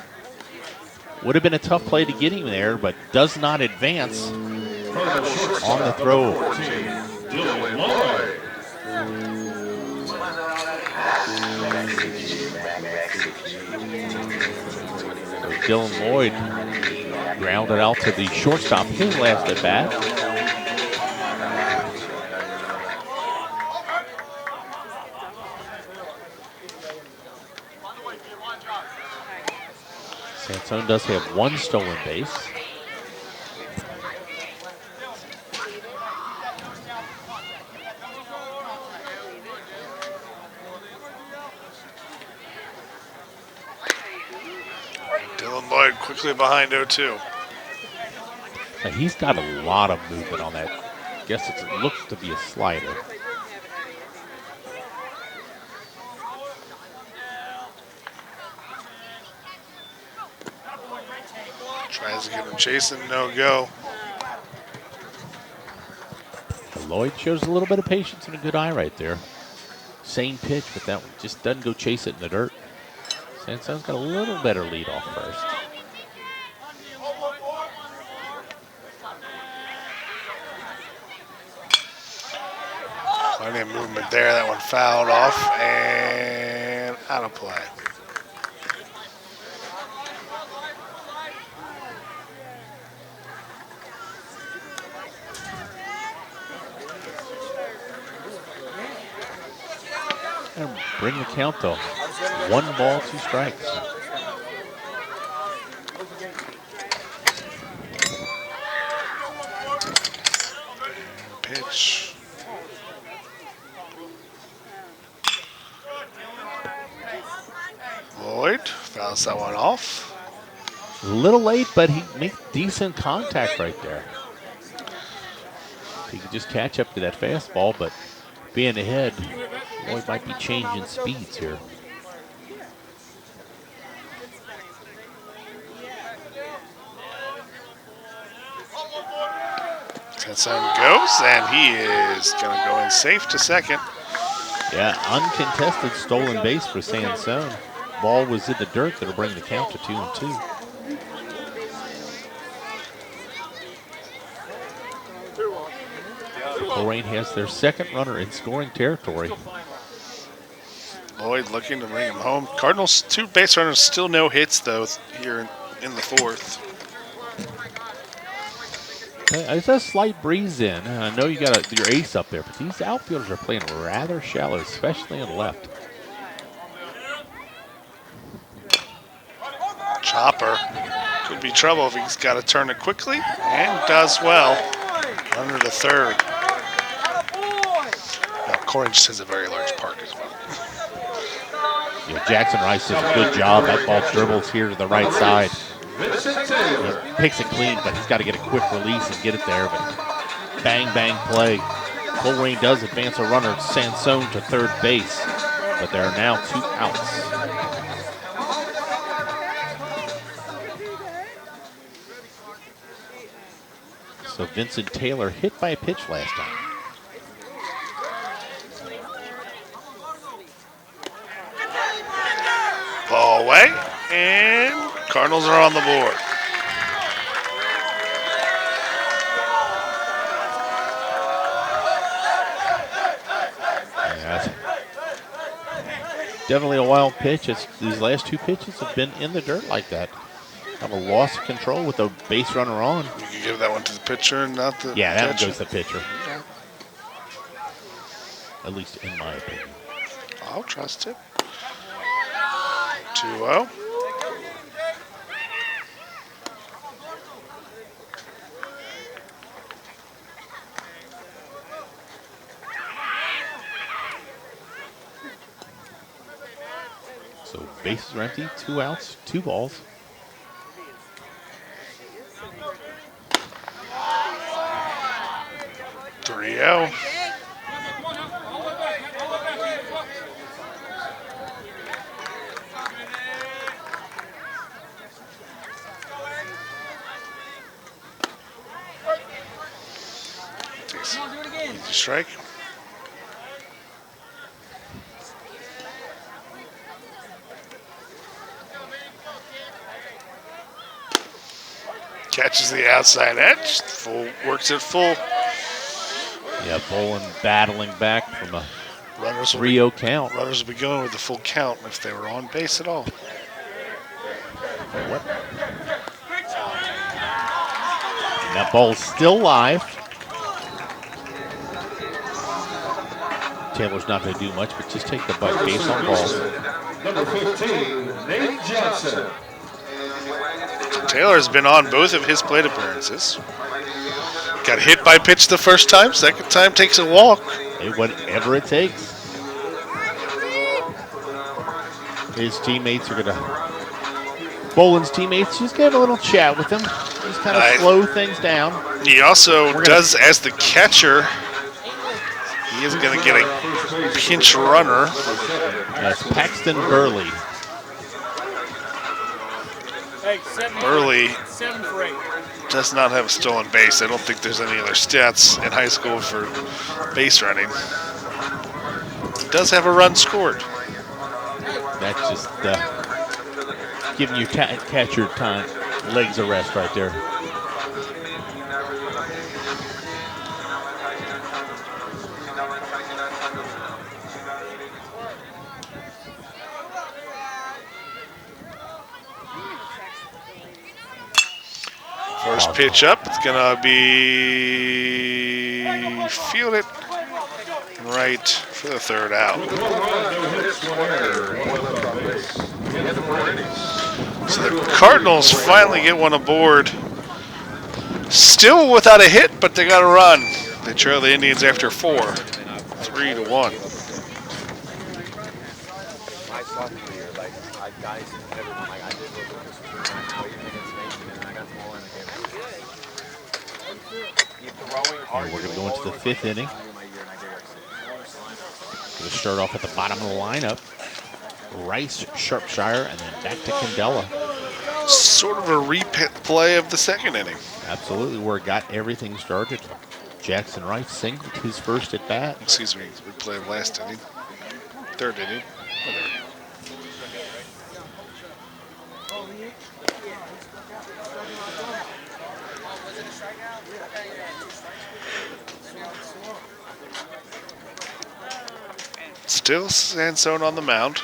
Would have been a tough play to get him there, but does not advance on the throw. So Dylan Lloyd grounded out to the shortstop, his last at bat. Sansone does have one stolen base. Dylan Lloyd quickly behind 0-2. Now he's got a lot of movement on that. Guess it looks to be a slider. Tries to get him chasing, no go. Lloyd shows a little bit of patience and a good eye right there. Same pitch, but that one just doesn't go chase it in the dirt. Sansone's got a little better lead off first. Plenty of movement there. That one fouled off and out of play. And bring the count though. 1 ball, 2 strikes. Pitch. Lloyd fouls that one off. A little late, but he made decent contact right there. He could just catch up to that fastball, but being ahead, Lloyd might be changing speeds here. Sansone goes, and he is going to go in safe to second. Yeah, uncontested stolen base for Sansone. Ball was in the dirt. That'll bring the count to 2-2. Colerain has their second runner in scoring territory. Lloyd looking to bring him home. Cardinals 2 base runners, still no hits though here in the 4th. It's a slight breeze in. And I know you got your ace up there, but these outfielders are playing rather shallow, especially on the left. Chopper could be trouble if he's got to turn it quickly, and does well. Runner to third. Now, Colerain just has a very large park as well. Yeah, Jackson Rice does a good job. That ball dribbles here to the right side. He picks it clean, but he's got to get a quick release and get it there. But bang, bang play. Colerain does advance a runner, Sansone to third base, but there are now 2 outs. So Vincent Taylor hit by a pitch last time. Ball away, and Cardinals are on the board. Yeah, definitely a wild pitch. These last 2 pitches have been in the dirt like that. Have a loss of control with a base runner on. You can give that one to the pitcher and not the Yeah, that one catcher. goes to the pitcher. At least in my opinion. I'll trust it. 2-0. So bases are empty, 2 outs, 2 balls. Three-0. Easy strike. Catches the outside edge. Full works it full. Yeah, Bolin battling back from a Runners will 3-0 count. Runners will be going with the full count if they were on base at all. What? And that ball's still live. Taylor's not going to do much, but just take the butt base on balls. Number 15, Nate Johnson. Taylor's been on both of his plate appearances. Got hit by pitch the first time. Second time takes a walk. Hey, whatever it takes. His teammates are going to... Boland's teammates, just have a little chat with him. Just kind of slow things down. He also does, as the catcher, he is going to get a pinch runner. That's Paxton Burley. Burley does not have a stolen base. I don't think there's any other stats in high school for base running. He does have a run scored. That's just giving your catcher time, legs a rest right there. First pitch up, it's going to be fielded right for the third out. So the Cardinals finally get one aboard. Still without a hit, but they got a run. They trail the Indians after 4, 3-1. And we're going to go into the 5th inning. Going to start off at the bottom of the lineup. Rice, Sharpshire, and then back to Candela. Sort of a replay of the second inning. Absolutely, where it got everything started. Jackson Rice singled his first at bat. Excuse me, replay of last inning. Third inning. Whatever. Still Sansone on the mound.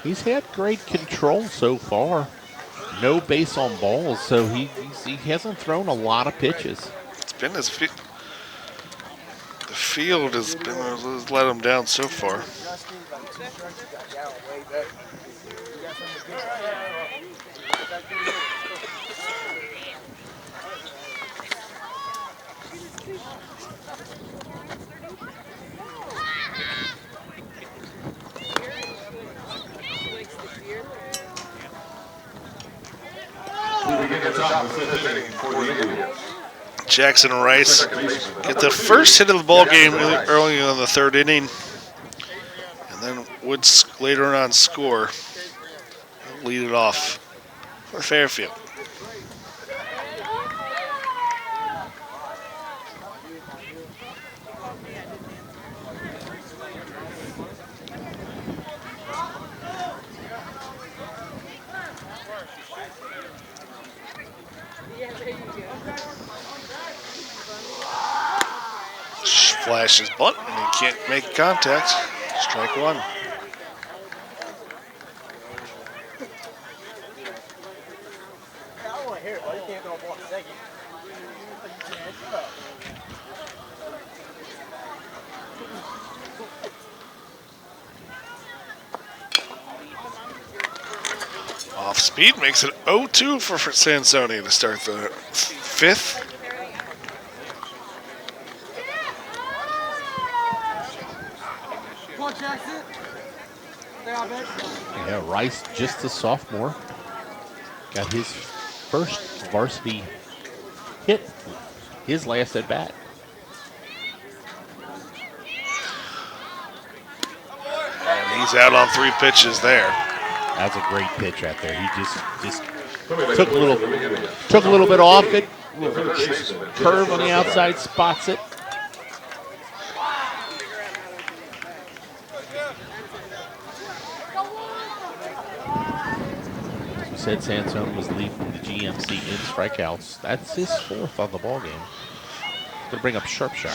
He's had great control so far. No base on balls, so he hasn't thrown a lot of pitches. It's been his the field has let him down so far. Jackson Rice get the first hit of the ball game early in the third inning, and then would later on score, lead it off for Fairfield. Flashes bunt, and he can't make contact. Strike one. Off speed makes it 0-2 for Sansone to start the 5th. Yeah, Rice, just a sophomore, got his first varsity hit, his last at bat. And he's out on 3 pitches there. That's a great pitch right there. He just took a little bit off it, curve on the outside, spots it. Said Sansone was leading the GMC in strikeouts. That's his 4th on the ball game. to bring up Shropshire.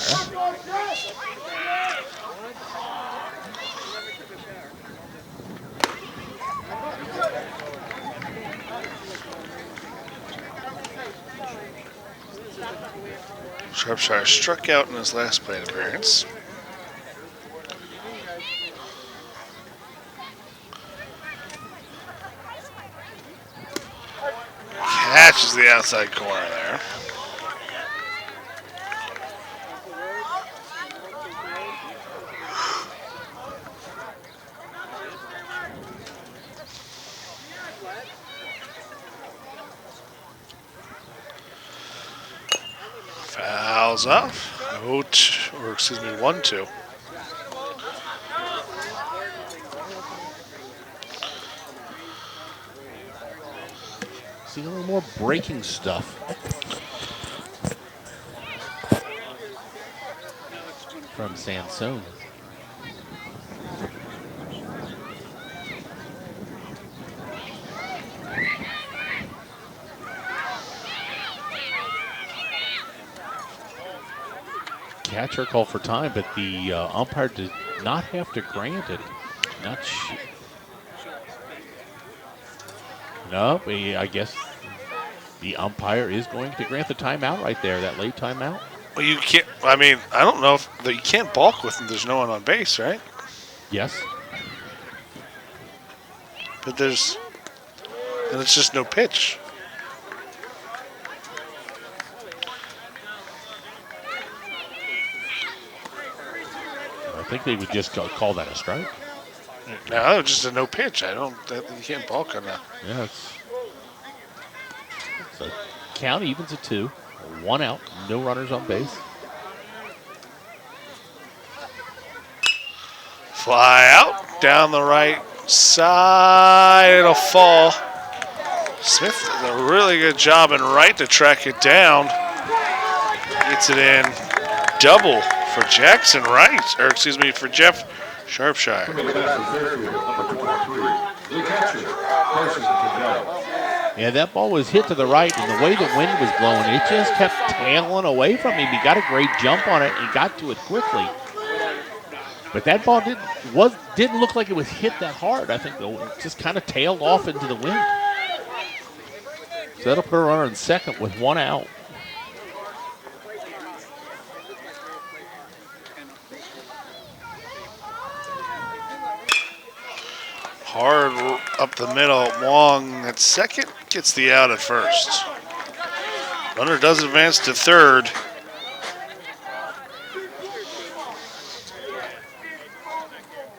Shropshire struck out in his last plate appearance. Catches the outside corner there. Fouls off. 1-2. See a little more breaking stuff. From Sansone. Catcher called for time, but the umpire did not have to grant it. No, I guess the umpire is going to grant the timeout right there, that late timeout. Well, you can't, I don't know if you can't balk with them. There's no one on base, right? Yes. But and it's just no pitch. I think they would just call that a strike. No, just a no pitch. You can't balk on that. Yeah, so count evens at 2, 1 out, no runners on base. Fly out down the right side. It'll fall. Smith does a really good job in right to track it down. Gets it in double for Jackson Wright, for Jeff Shropshire. Yeah, that ball was hit to the right, and the way the wind was blowing, it just kept tailing away from him. He got a great jump on it and got to it quickly. But that ball didn't look like it was hit that hard. I think it just kind of tailed off into the wind. So that'll put a runner in second with 1 out. Hard up the middle. Wong at second gets the out at first. Runner does advance to third.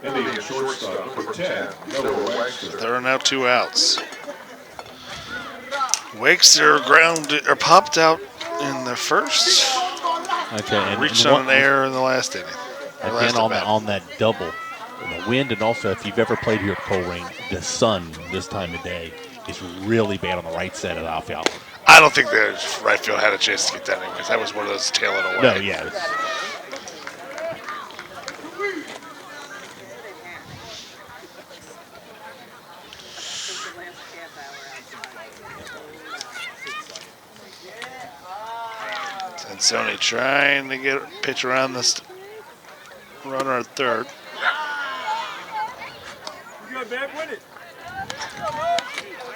Indian shortstop, number 10, Noah Wagster. There are now 2 outs. Wagster popped out in the first. Okay, and reached on an error in the last inning. Again, on that double. The wind, and also if you've ever played here at Colerain, the sun this time of day is really bad on the right side of the outfield. I don't think the right field had a chance to get that anyways. That was one of those tailing away. No, yeah. Sony trying to get a pitch around this runner at third.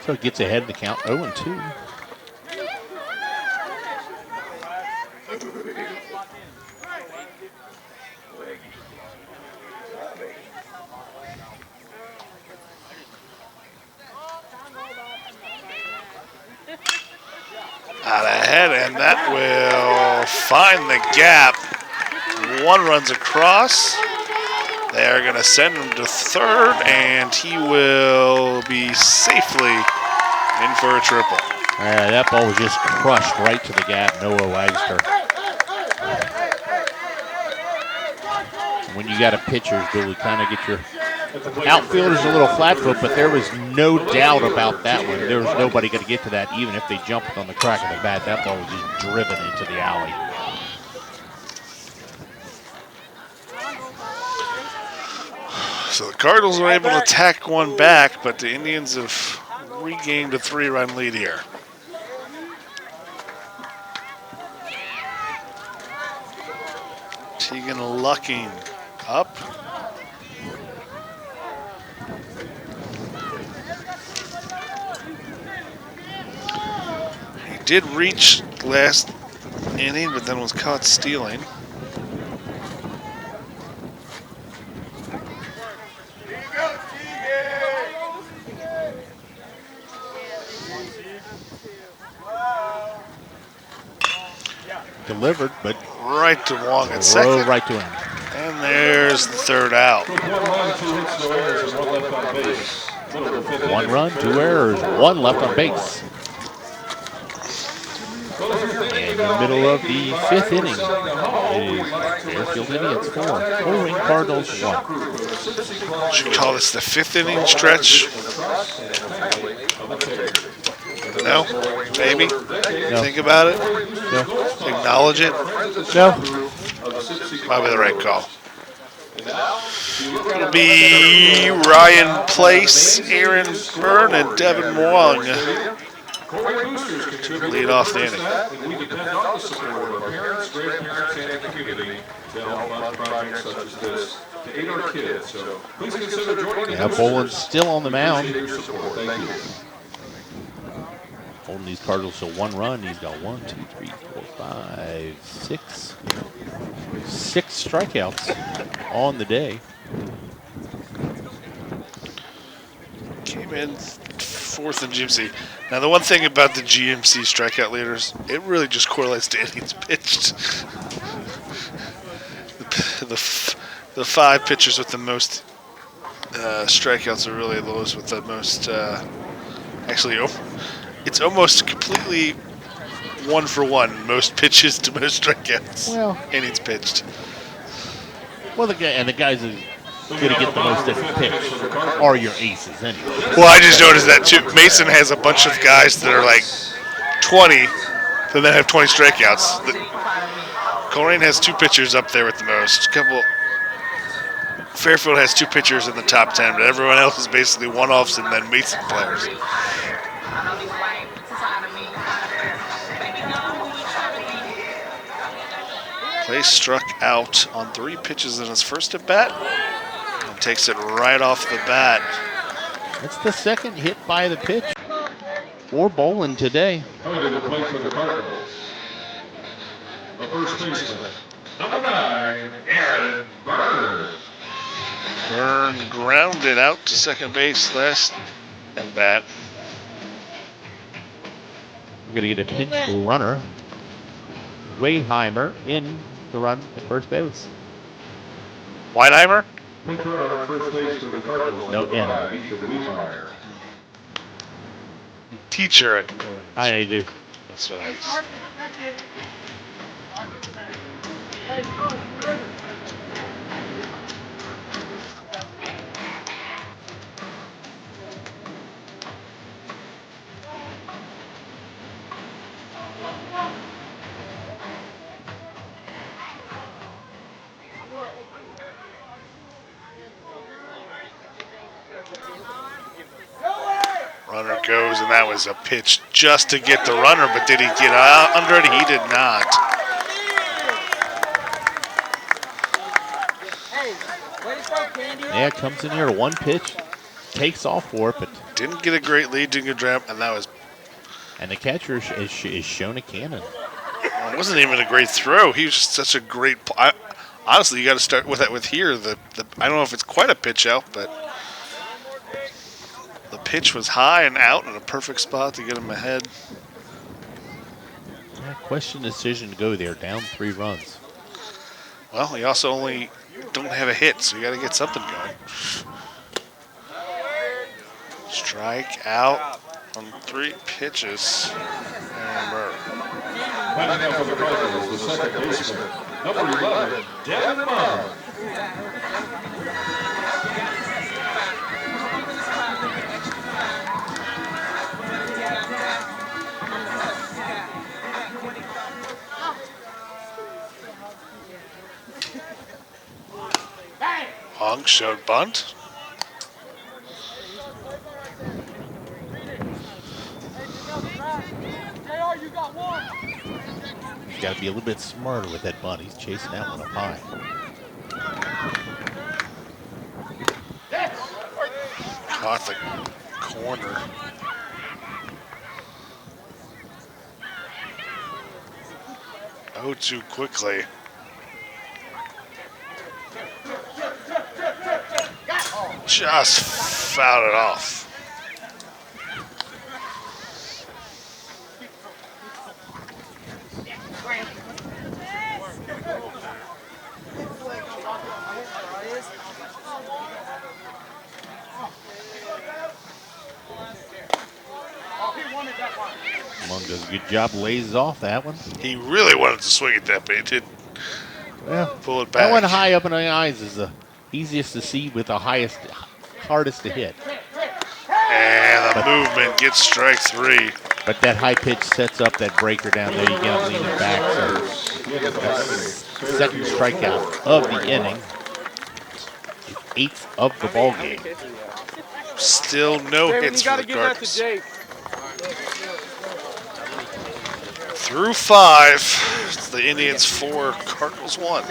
So it gets ahead of the count, 0-2. Out ahead, and that will find the gap. 1 runs across. They are going to send him to third, and he will be safely in for a triple. That ball was just crushed right to the gap, Noah Wagster. When you got a pitcher, Billy, kind of get your outfielders a little flat foot, but there was no doubt about that one. There was nobody going to get to that, even if they jumped on the crack of the bat. That ball was just driven into the alley. So the Cardinals were able to tack one back, but the Indians have regained a 3-run lead here. Tegan Lucking up. He did reach last inning, but then was caught stealing. Delivered, but right to Wong at second. Right to him. And there's the third out. 1 run, 2 hits, no errors, and 1 left on base. 1 run, 2 errors, 1 left on base. In the middle of the 5th inning, it is Fairfield Indians 4, Colerain Cardinals 1. Should we call this the 5th inning stretch? No? Maybe? No. Think about it? No. Acknowledge it? No. Probably the right call. It'll be Ryan Place, Aaron Byrne, and Devin Wong to lead off the inning. We depend on the support of our parents, grandparents, and the community to help fund projects such as this to aid our kids. So please consider joining us. Boland's still on the mound. Appreciate your support. Thank you. Holding these Cardinals to 1 run. He's got 1, 2, 3, 4, 5, 6. 6 strikeouts on the day. Came in 4th in GMC. Now, the one thing about the GMC strikeout leaders, it really just correlates to innings pitched. The 5 pitchers with the most strikeouts are really those with the most. Actually, it's almost completely 1 for 1. Most pitches to most strikeouts. Well, innings pitched. Well, the guys that are going to get the most every pitch are your aces anyway. Well, I just noticed that too. Mason has a bunch of guys that are like 20, then they have 20 strikeouts. Colerain has 2 pitchers up there with the most. Fairfield has 2 pitchers in the top 10, but everyone else is basically one-offs and then Mason players. Place struck out on 3 pitches in his first at bat and takes it right off the bat. That's the second hit by the pitch for Boland today. Coming to the plate for the Cardinals, the first baseman, number 9, Aaron Byrne. Byrne grounded out to second base last at bat. We're going to get a pinch runner. Wayheimer in to run at first base. Weinheimer? Pinch runner on first base for the Cardinals. No N. Teacher it. I do. That's what I was. Runner goes, and that was a pitch just to get the runner, but did he get out under it? He did not. Yeah, it comes in here, 1 pitch, takes off for it, but Didn't get a great lead, didn't get a jump, and that was. and the catcher is shown a cannon. It wasn't even a great throw. He was just such a great. Honestly, you got to start with that with here. I don't know if it's quite a pitch out, but the pitch was high and out in a perfect spot to get him ahead. Yeah, question decision to go there, down 3 runs. Well, you also only don't have a hit, so you got to get something going. Strike out on 3 pitches. And Byrne. Batting out for the Cardinals, the second baseman, number 11, Devin Wong. Hong showed bunt. He's got to be a little bit smarter with that bunt. He's chasing that one up high. Caught the corner. Oh, too quickly. Just fouled it off. Mung does a good job, lays off that one. He really wanted to swing at that, but he did pull it back. That one high up in the eyes is the easiest to see with the hardest to hit. And the movement gets strike 3. But that high pitch sets up that breaker down there. You get him leaning back. So second strikeout of the inning. 8th of the ball game. Still no hits for the Cardinals. Through 5, it's the Indians 4, Cardinals 1.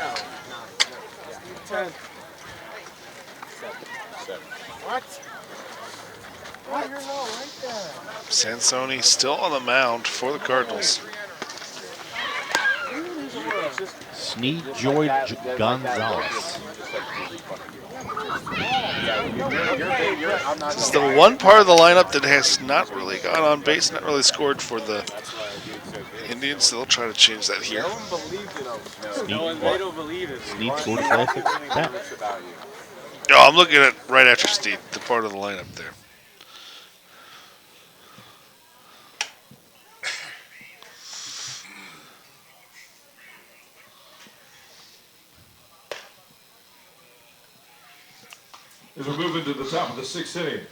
Sansoni still on the mound for the Cardinals. Snead George Gonzalez. This is the one part of the lineup that has not really gone on base, not really scored for the Indians, so they'll try to change that here. Snead scored his last at bat. Oh, I'm looking at right after Steve, the part of the lineup there. As we move into the top of the 6th inning.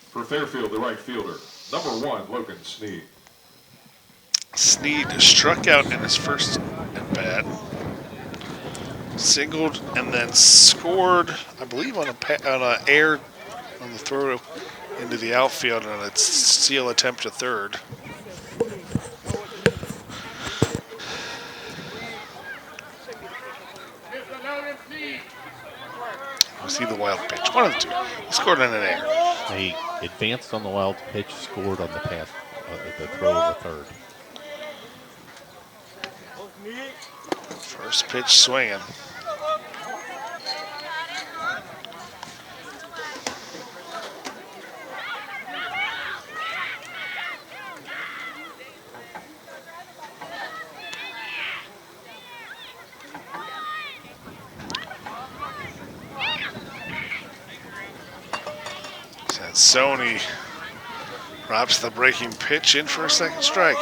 For Fairfield, the right fielder, number 1, Logan Snead. Snead struck out in his first at bat, singled, and then scored, I believe, on a air on the throw into the outfield on a steal attempt to third. Was he the wild pitch? One of the two. He scored on an air. He advanced on the wild pitch, scored on the pass, the throw over third. First pitch swinging. Sansoni drops the breaking pitch in for a second strike.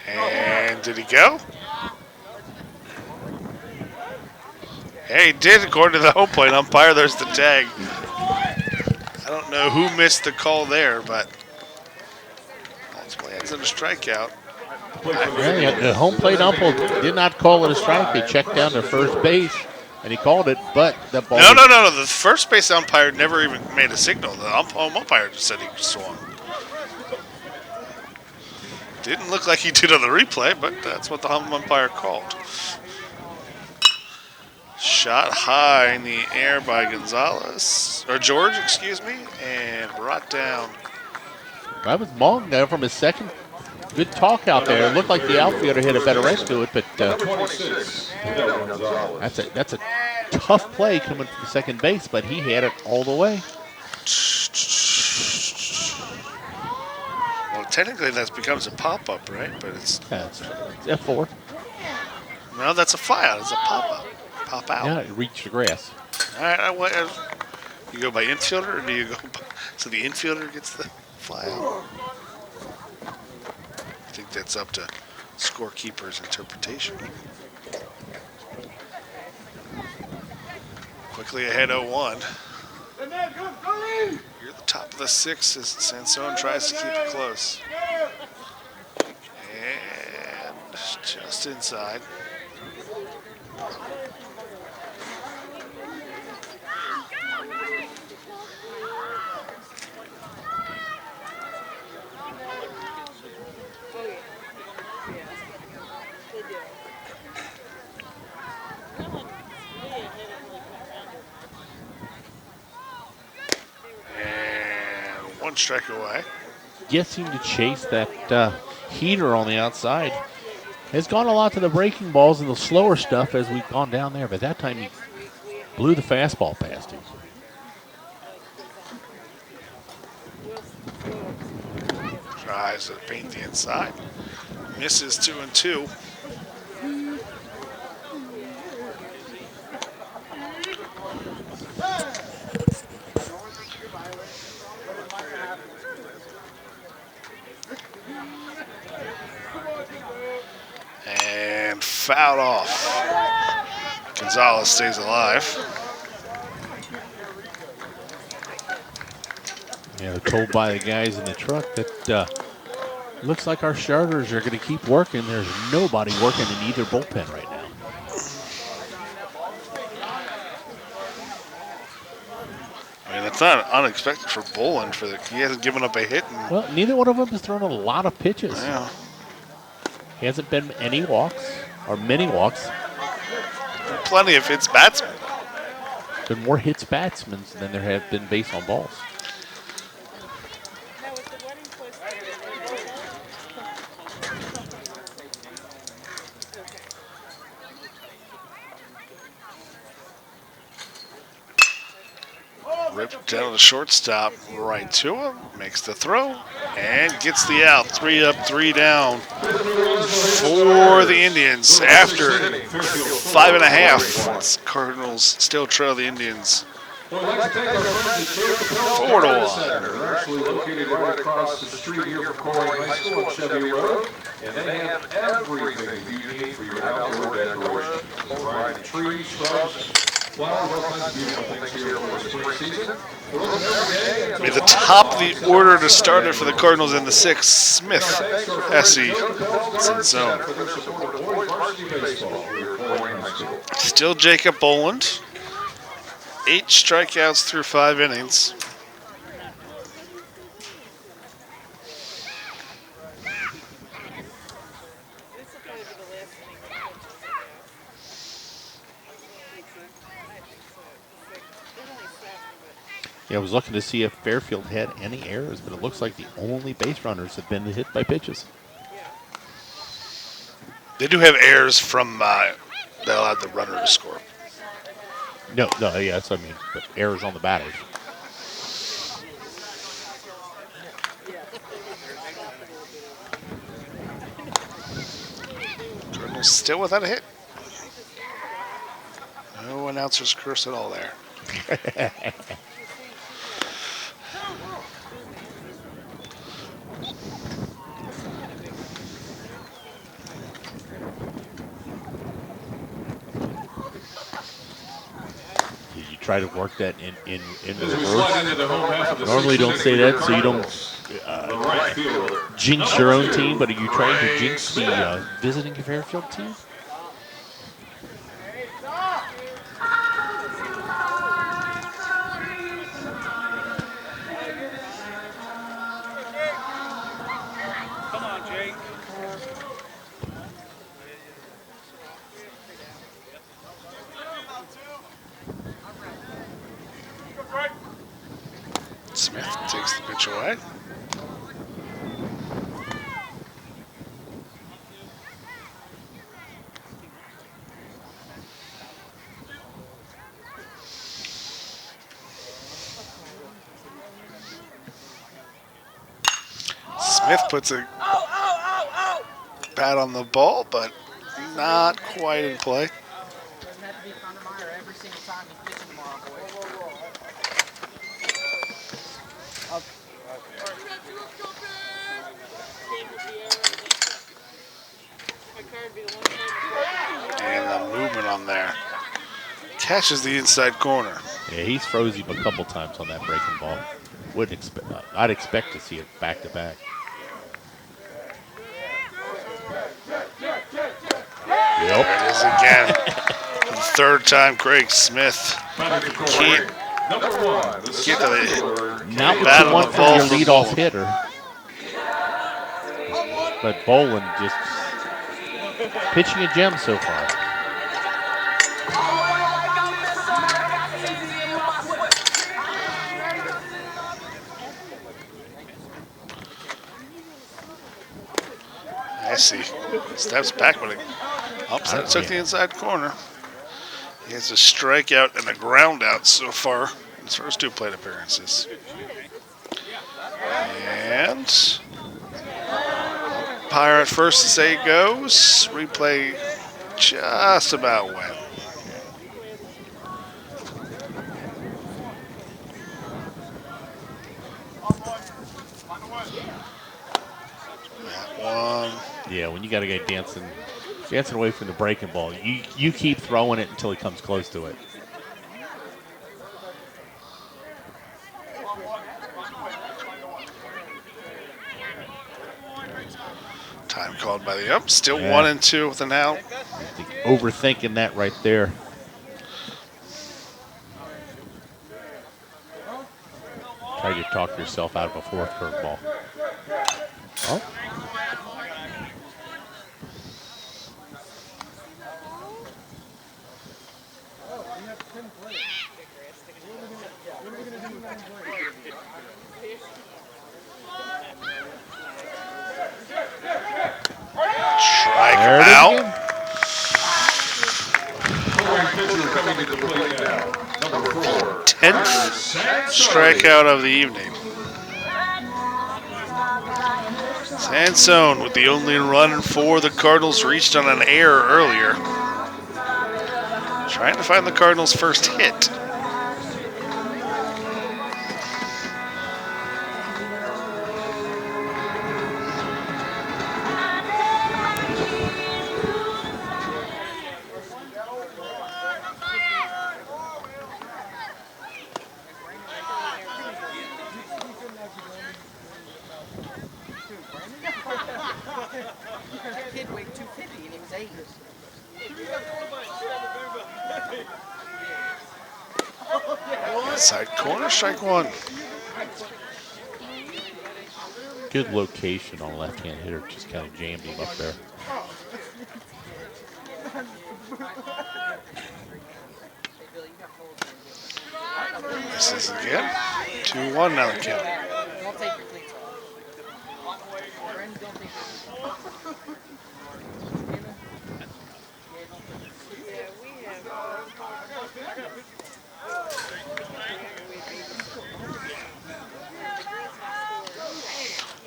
And did he go? Yeah, he did, according to the home plate umpire. There's the tag. I don't know who missed the call there, but ultimately ends in a strikeout. Yeah, the home plate umpire did not call it a strike. They checked down to first base, and he called it, but the ball... No. The first base umpire never even made a signal. The home umpire just said he swung. Didn't look like he did on the replay, but that's what the home umpire called. Shot high in the air by George, excuse me, and brought down. That was Mong there from his second. Good talk out there. It looked like the outfielder hit a better edge to it, but that's a tough play coming from second base, but he had it all the way. Well, technically that becomes a pop-up, right? But it's F4. No, that's a fly-out. It's a pop-up. Pop out. Yeah, it reached the grass. All right, you go by infielder, or do you go so the infielder gets the fly out? I think that's up to scorekeeper's interpretation. Quickly ahead 0-1. You're at the top of the 6th as Sansone tries to keep it close. And just inside. And 1 strike away. Guessing to chase that heater on the outside. Has gone a lot to the breaking balls and the slower stuff as we've gone down there, but that time he blew the fastball past him. Tries to paint the inside. Misses 2-2. And fouled off. Gonzalez stays alive. Yeah, they're told by the guys in the truck that looks like our starters are going to keep working. There's nobody working in either bullpen right now. I mean, that's not unexpected for Boland. He hasn't given up a hit. Well, neither one of them has thrown a lot of pitches. Yeah. He hasn't been any walks or many walks. Plenty of hits batsmen. Been more hits batsmen than there have been base on balls. Ripped down the shortstop, right to him, makes the throw, and gets the out. 3 up, 3 down for the Indians after 5.5. It's Cardinals still trail the Indians 4-1. They're actually located right across the street here from Colerain High School on Chevy Road, and they have everything you need for your outdoor decoration. Variety of trees, shrubs, flowers, all kinds of beautiful things here for the spring season. At the top of the order to start it for the Cardinals in the 6th, Smith, Essie, Sansone. Still Jacob Boland. 8 strikeouts through 5 innings. Yeah, I was looking to see if Fairfield had any errors, but it looks like the only base runners have been hit by pitches. They do have errors from that allowed the runner to score. No, yeah, that's what I mean, but errors on the batters. Cardinals still without a hit. No announcer's curse at all there. Try to work that in reverse. Normally don't say that so you don't jinx your own team, but are you trying to jinx the visiting Fairfield team? Come on, Jake. Smith takes the pitch away. Smith puts a bat on the ball, but not quite in play. Doesn't have to be Thundermeyer every single time he's pitching tomorrow, boys. And the movement on there. Catches the inside corner. Yeah, he's froze him a couple times on that breaking ball. Wouldn't expect. I'd expect to see it back to back. There it is again. For the third time, Craig Smith Number one, the get the Not what battle you want of from your ball from leadoff Boland. hitter. But Boland just pitching a gem so far. I see. Steps back when it ups and took the inside corner. He has a strikeout and a ground out so far in his first 2 plate appearances. And umpire at first to say goes. Replay just about went. That one. Yeah, when you got a guy dancing away from the breaking ball, you keep throwing it until he comes close to it. Time called by the ump. Still 1-2 with an out. Overthinking that right there. Try to talk yourself out of a 4th curveball. Oh. Strike him out. coming to the plate now. Number 4. 10th strikeout of the evening. Sansone with the only run for the Cardinals, reached on an error earlier. Trying to find the Cardinals' first hit. Kid weighed 250 and he was 8. Inside corner, strike 1. Good location on left-hand hitter. Just kind of jammed him up there. Misses again. 2-1 now the count. Don't take your cleats off. Friends, don't take your cleats off.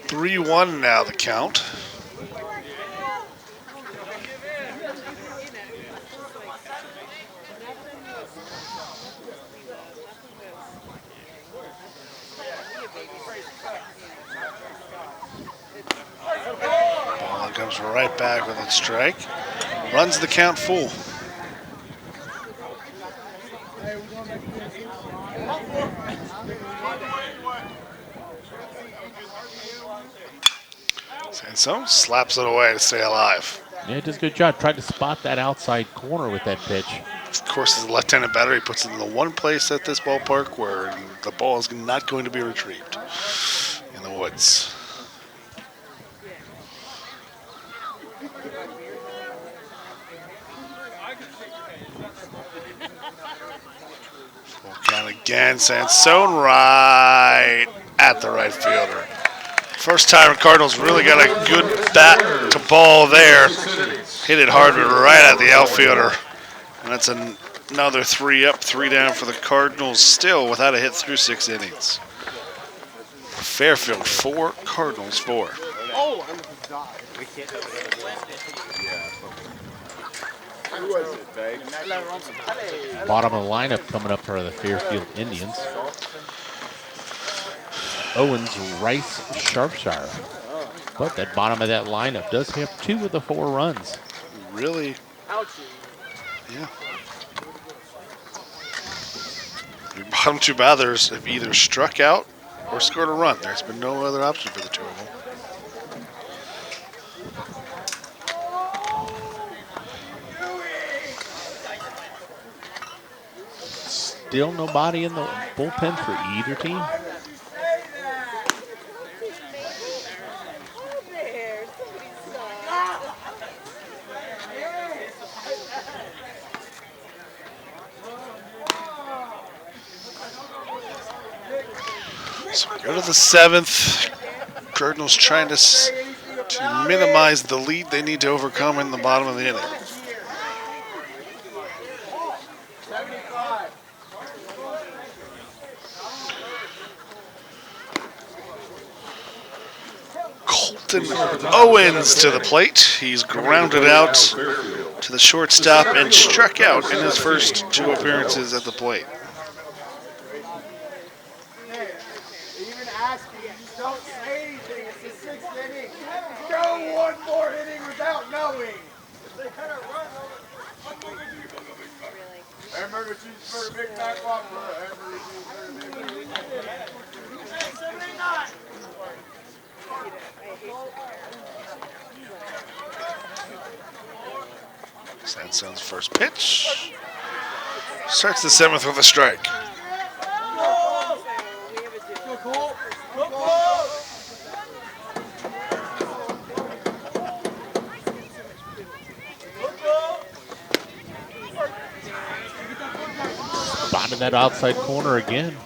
3-1 now the count. Ball comes right back with a strike. Runs the count full. Sansone slaps it away to stay alive. Yeah, does a good job. Tried to spot that outside corner with that pitch. Of course, as a left-handed batter, he puts it in the one place at this ballpark where the ball is not going to be retrieved, in the woods. Full count again. Sansone right at the right fielder. First time Cardinals really got a good bat to ball there. Hit it hard, but right at the outfielder. And that's another 3 up, 3 down for the Cardinals, still without a hit through 6 innings. Fairfield 4, Cardinals 4. Oh, I'm God. We can't. Who was it, Bag? Bottom of the lineup coming up for the Fairfield Indians. Owens, Rice, Sharpshire. But that bottom of that lineup does have 2 of the 4 runs. Really? Yeah. bottom two batters have either struck out or scored a run. There's been no other option for the two of them. Still nobody in the bullpen for either team. So we go to the 7th. Cardinals trying to minimize the lead they need to overcome in the bottom of the inning. Colton Owens to the plate. He's grounded out to the shortstop and struck out in his first 2 appearances at the plate. Even asking, just don't say anything. It's the 6th inning. Go one more inning without knowing. They kind of run over. Hamburger, cheeseburger, Big Mac, Whopper. Hamburger, cheeseburger, Big Mac. 789. Sanson's first pitch. Starts the 7th with a strike. Spotted that outside corner again.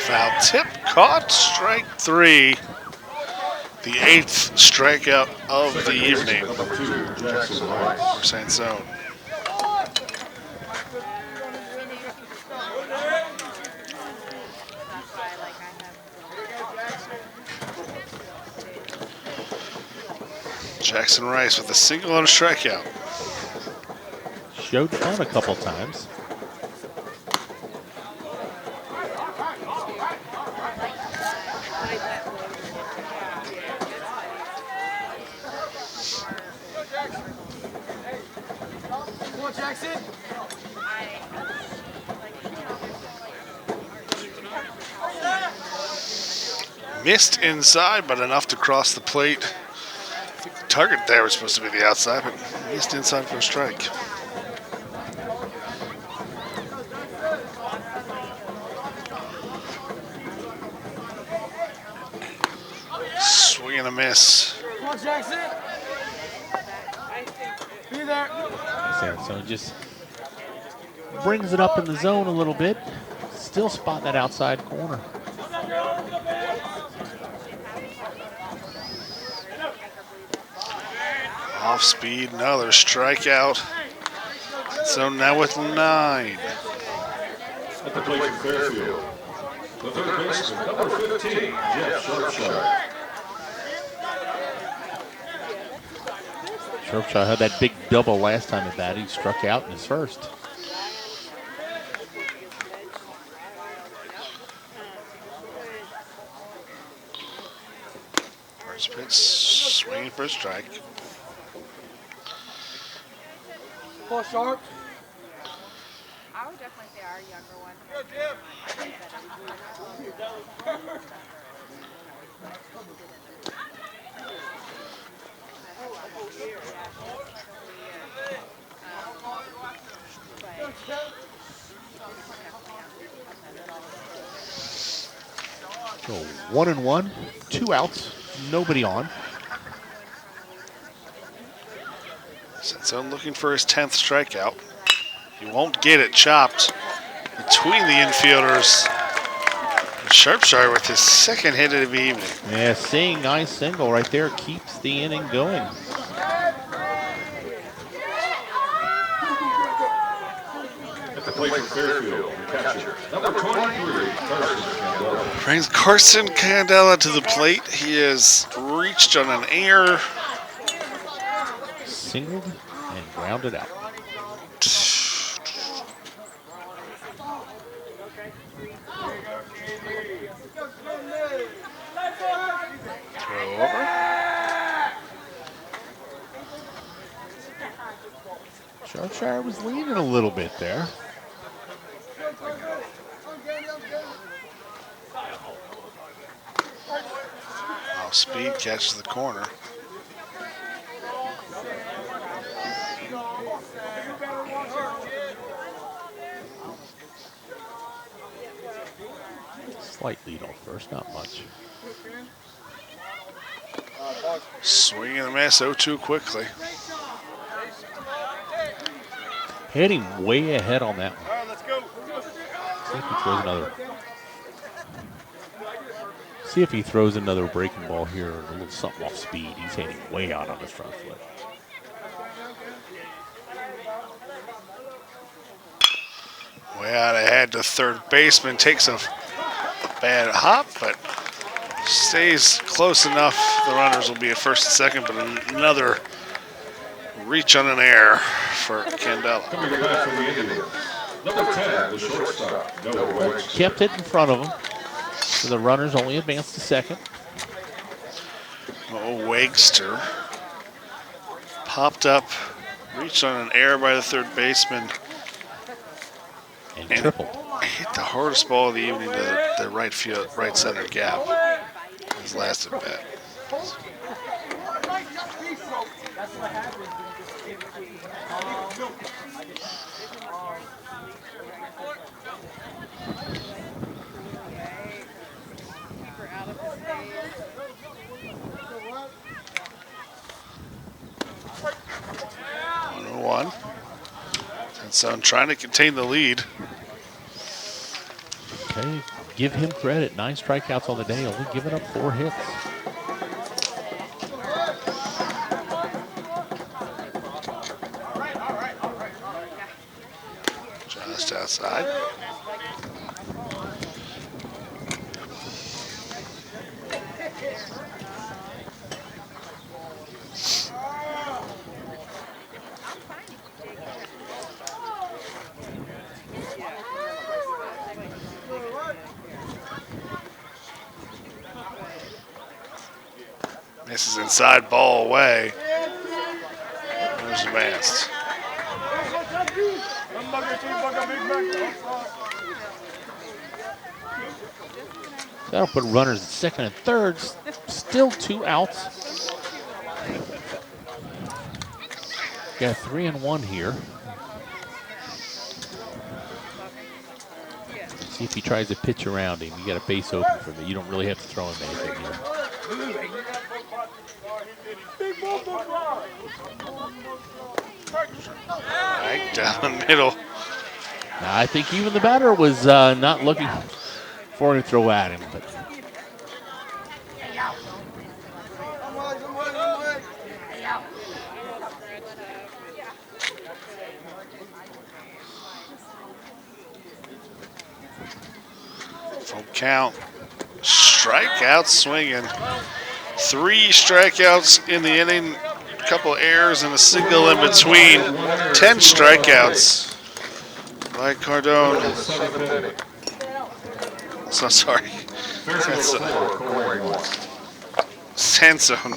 Foul tip, caught, strike 3. The 8th strikeout of the evening for Sanson. Jackson Rice with a single and a strikeout. Showed on a couple times. Jackson. Missed inside, but enough to cross the plate. I think the target there was supposed to be the outside, but missed inside for a strike. Swing and a miss. Come on, Jackson. Be there. Sanson just brings it up in the zone a little bit. Still spotting that outside corner. Off speed, another strikeout. So now with 9. At the plate for Fairfield, the third baseman, number 15, Jeff Shropshire. Shropshire had that big double last time at bat. He struck out in his first. First pitch, swinging for a strike. Pull sharp. I would definitely say our younger one. So 1-1, 2 outs, nobody on. Sanson looking for his 10th strikeout. He won't get it, chopped between the infielders. And Shropshire with his 2nd hit of the evening. Yeah, seeing nice single right there keeps the inning going. At the plate for Fairfield, the catcher, number 23, Carson Candela. Brings Carson Candela to the plate. He has reached on an air. Singled and grounded out. Shropshire was leading a little bit there. Off speed, catches the corner. Slight lead on first, not much. Swing and a miss, 0-2 quickly. Heading way ahead on that one. See if he throws another breaking ball here, a little something off speed. He's heading way out on his front foot. Way out ahead to third baseman, takes a bad hop, but stays close enough. The runners will be at first and second, but another reach on an air for Candela. Coming back from the Indians, number 10, the shortstop, Noah Wagster. Kept it in front of him, so the runners only advanced to second. Wagster popped up, reached on an air by the third baseman, And tripled. hit the hardest ball of the evening to the right field, right center gap. His last at bat. One. And so I'm trying to contain the lead. Okay, give him credit. 9 strikeouts on the day, only giving up 4 hits. Just outside. Misses inside, ball away. There's advanced. That'll put runners at second and third. Still 2 outs. Got 3 and 1 here. See if he tries to pitch around him. You got a base open for that. You don't really have to throw him anything here. Right down the middle. Now, I think even the batter was not looking for him to throw at him, but Full count. Strikeouts swinging. 3 strikeouts in the inning. A couple errors and a single in between. 10 strikeouts by Cardone. So sorry. Sansone.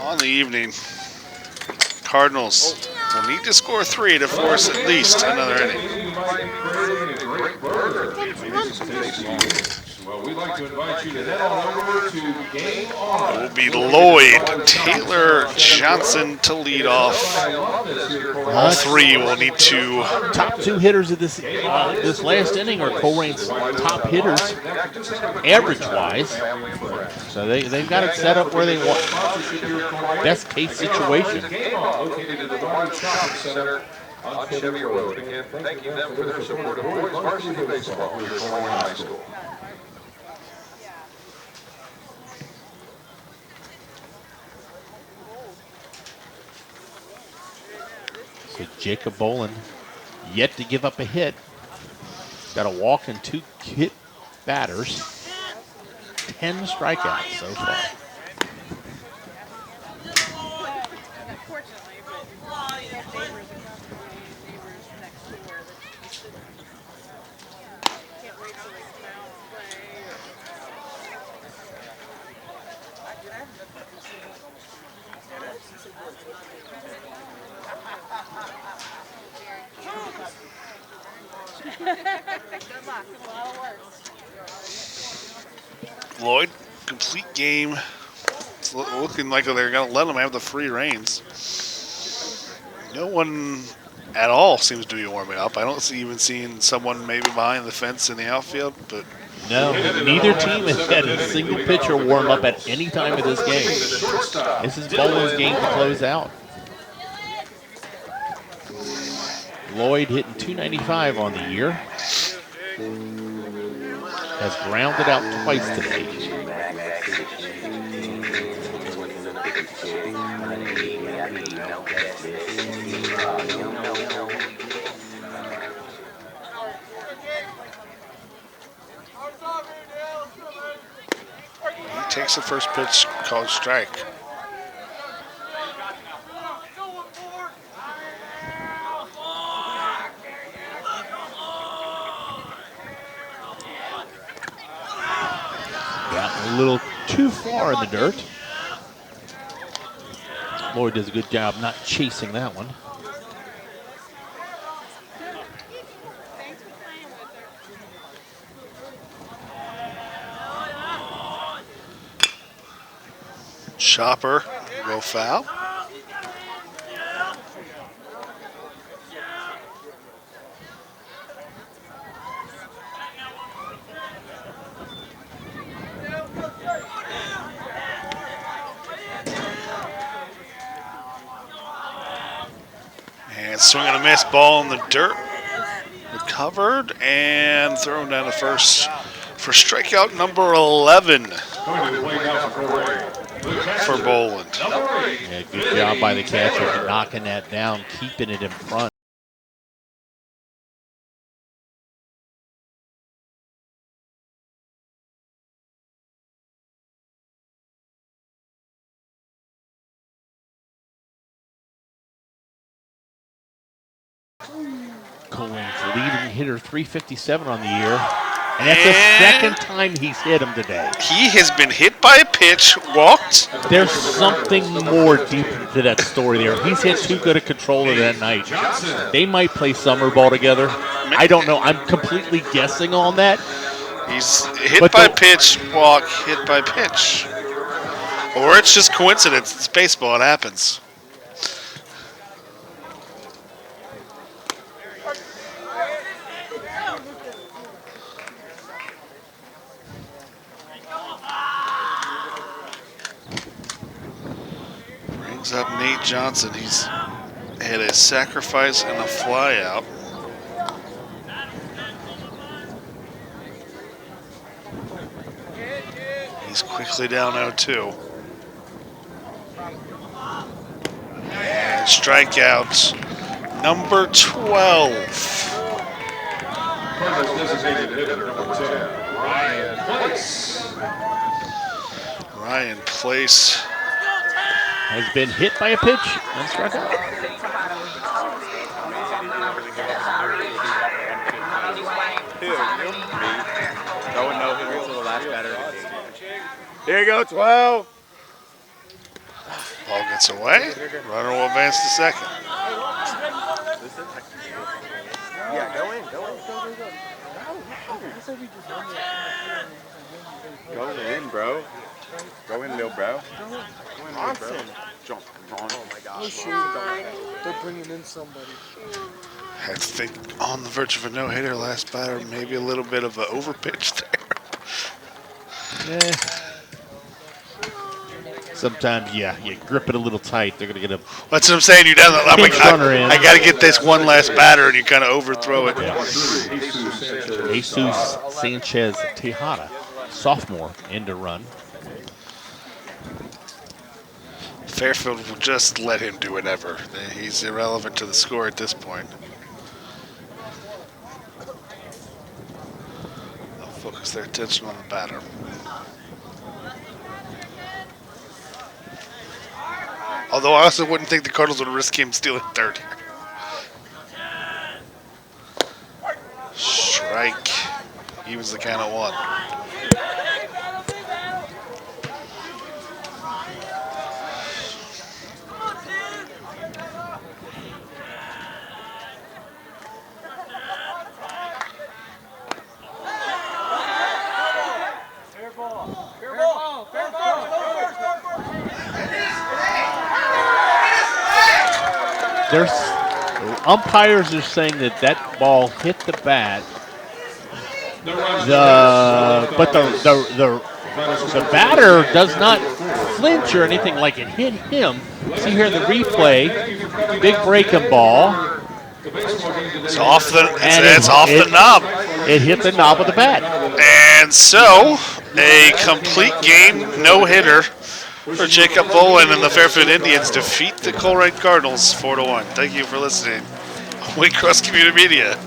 On the evening. Cardinals will need to score 3 to force at least another inning. Well, we'd like to invite you to head on over to Game On. It will be Lloyd, Taylor, Johnson to lead off. All 3 will need to. top 2 hitters of this last inning are Colerain's top hitters, average-wise. So they've got it set up where they want. Best case situation. Game On, located at the Barn Shopping Center on Chevy Road. Again, thanking them for their support of boys varsity baseball here at Colerain High School. So Jacob Bolin yet to give up a hit. Got a walk and 2 hit batters. 10 strikeouts so far. Good luck. Lloyd, complete game. It's looking like they're going to let them have the free reins. No one at all seems to be warming up. I don't see even seeing someone maybe behind the fence in the outfield, but No, neither team has had a single pitcher warm up at any time of this game. This is Boland's game to close out. Lloyd hitting .295 on the year. Has grounded out twice today. he takes the first pitch called strike. Got a little too far in the dirt. Lloyd does a good job not chasing that one. Chopper, go foul. And swing and a miss, ball in the dirt. Recovered and thrown down to first for strikeout number 11 for Boland. Yeah, good job by the catcher knocking that down, keeping it in front. Colerain's leading hitter, 357 on the year. And that's the second time he's hit him today. He has been hit by a pitch, walked. There's something more deep to that story there. He's hit too good a controller that night. They might play summer ball together. I don't know. I'm completely guessing on that. He's hit by pitch, walk, hit by pitch. Or it's just coincidence. It's baseball. It happens. Brings up Nate Johnson. He's had a sacrifice and a fly out. He's quickly down 0-2. And strikeouts number 12. Cardinals designated hitter number 10, Ryan Place. Ryan Place Has been hit by a pitch and struck out. Going no hitter until the last batter. Here you go, 12. ball gets away. Runner will advance to second. Yeah, go in. Go in, bro. Go in, little bro. Johnson. Jump. Oh my gosh. They're bringing in somebody. I think on the verge of a no-hitter, last batter, maybe a little bit of an overpitch there. Sometimes, yeah, you grip it a little tight. They're going to get a That's what I'm saying. You're down. I'm like, runner in. I got to get this one last batter, and you kind of overthrow it. Jesus Sanchez Tejada, sophomore, in to run. Fairfield will just let him do whatever. He's irrelevant to the score at this point. They'll focus their attention on the batter. Although I also wouldn't think the Cardinals would risk him stealing third here. Strike. Evens the count at 1. There's umpires are saying that ball hit the bat. The batter does not flinch or anything like it hit him. See here the replay, big breaking ball. It's off the knob. It hit the knob of the bat. And so, a complete game, no-hitter for Jacob Bolin, and the Fairfield Indians defeat the Colerain Cardinals 4-1. Thank you for listening. Waycross Community Media.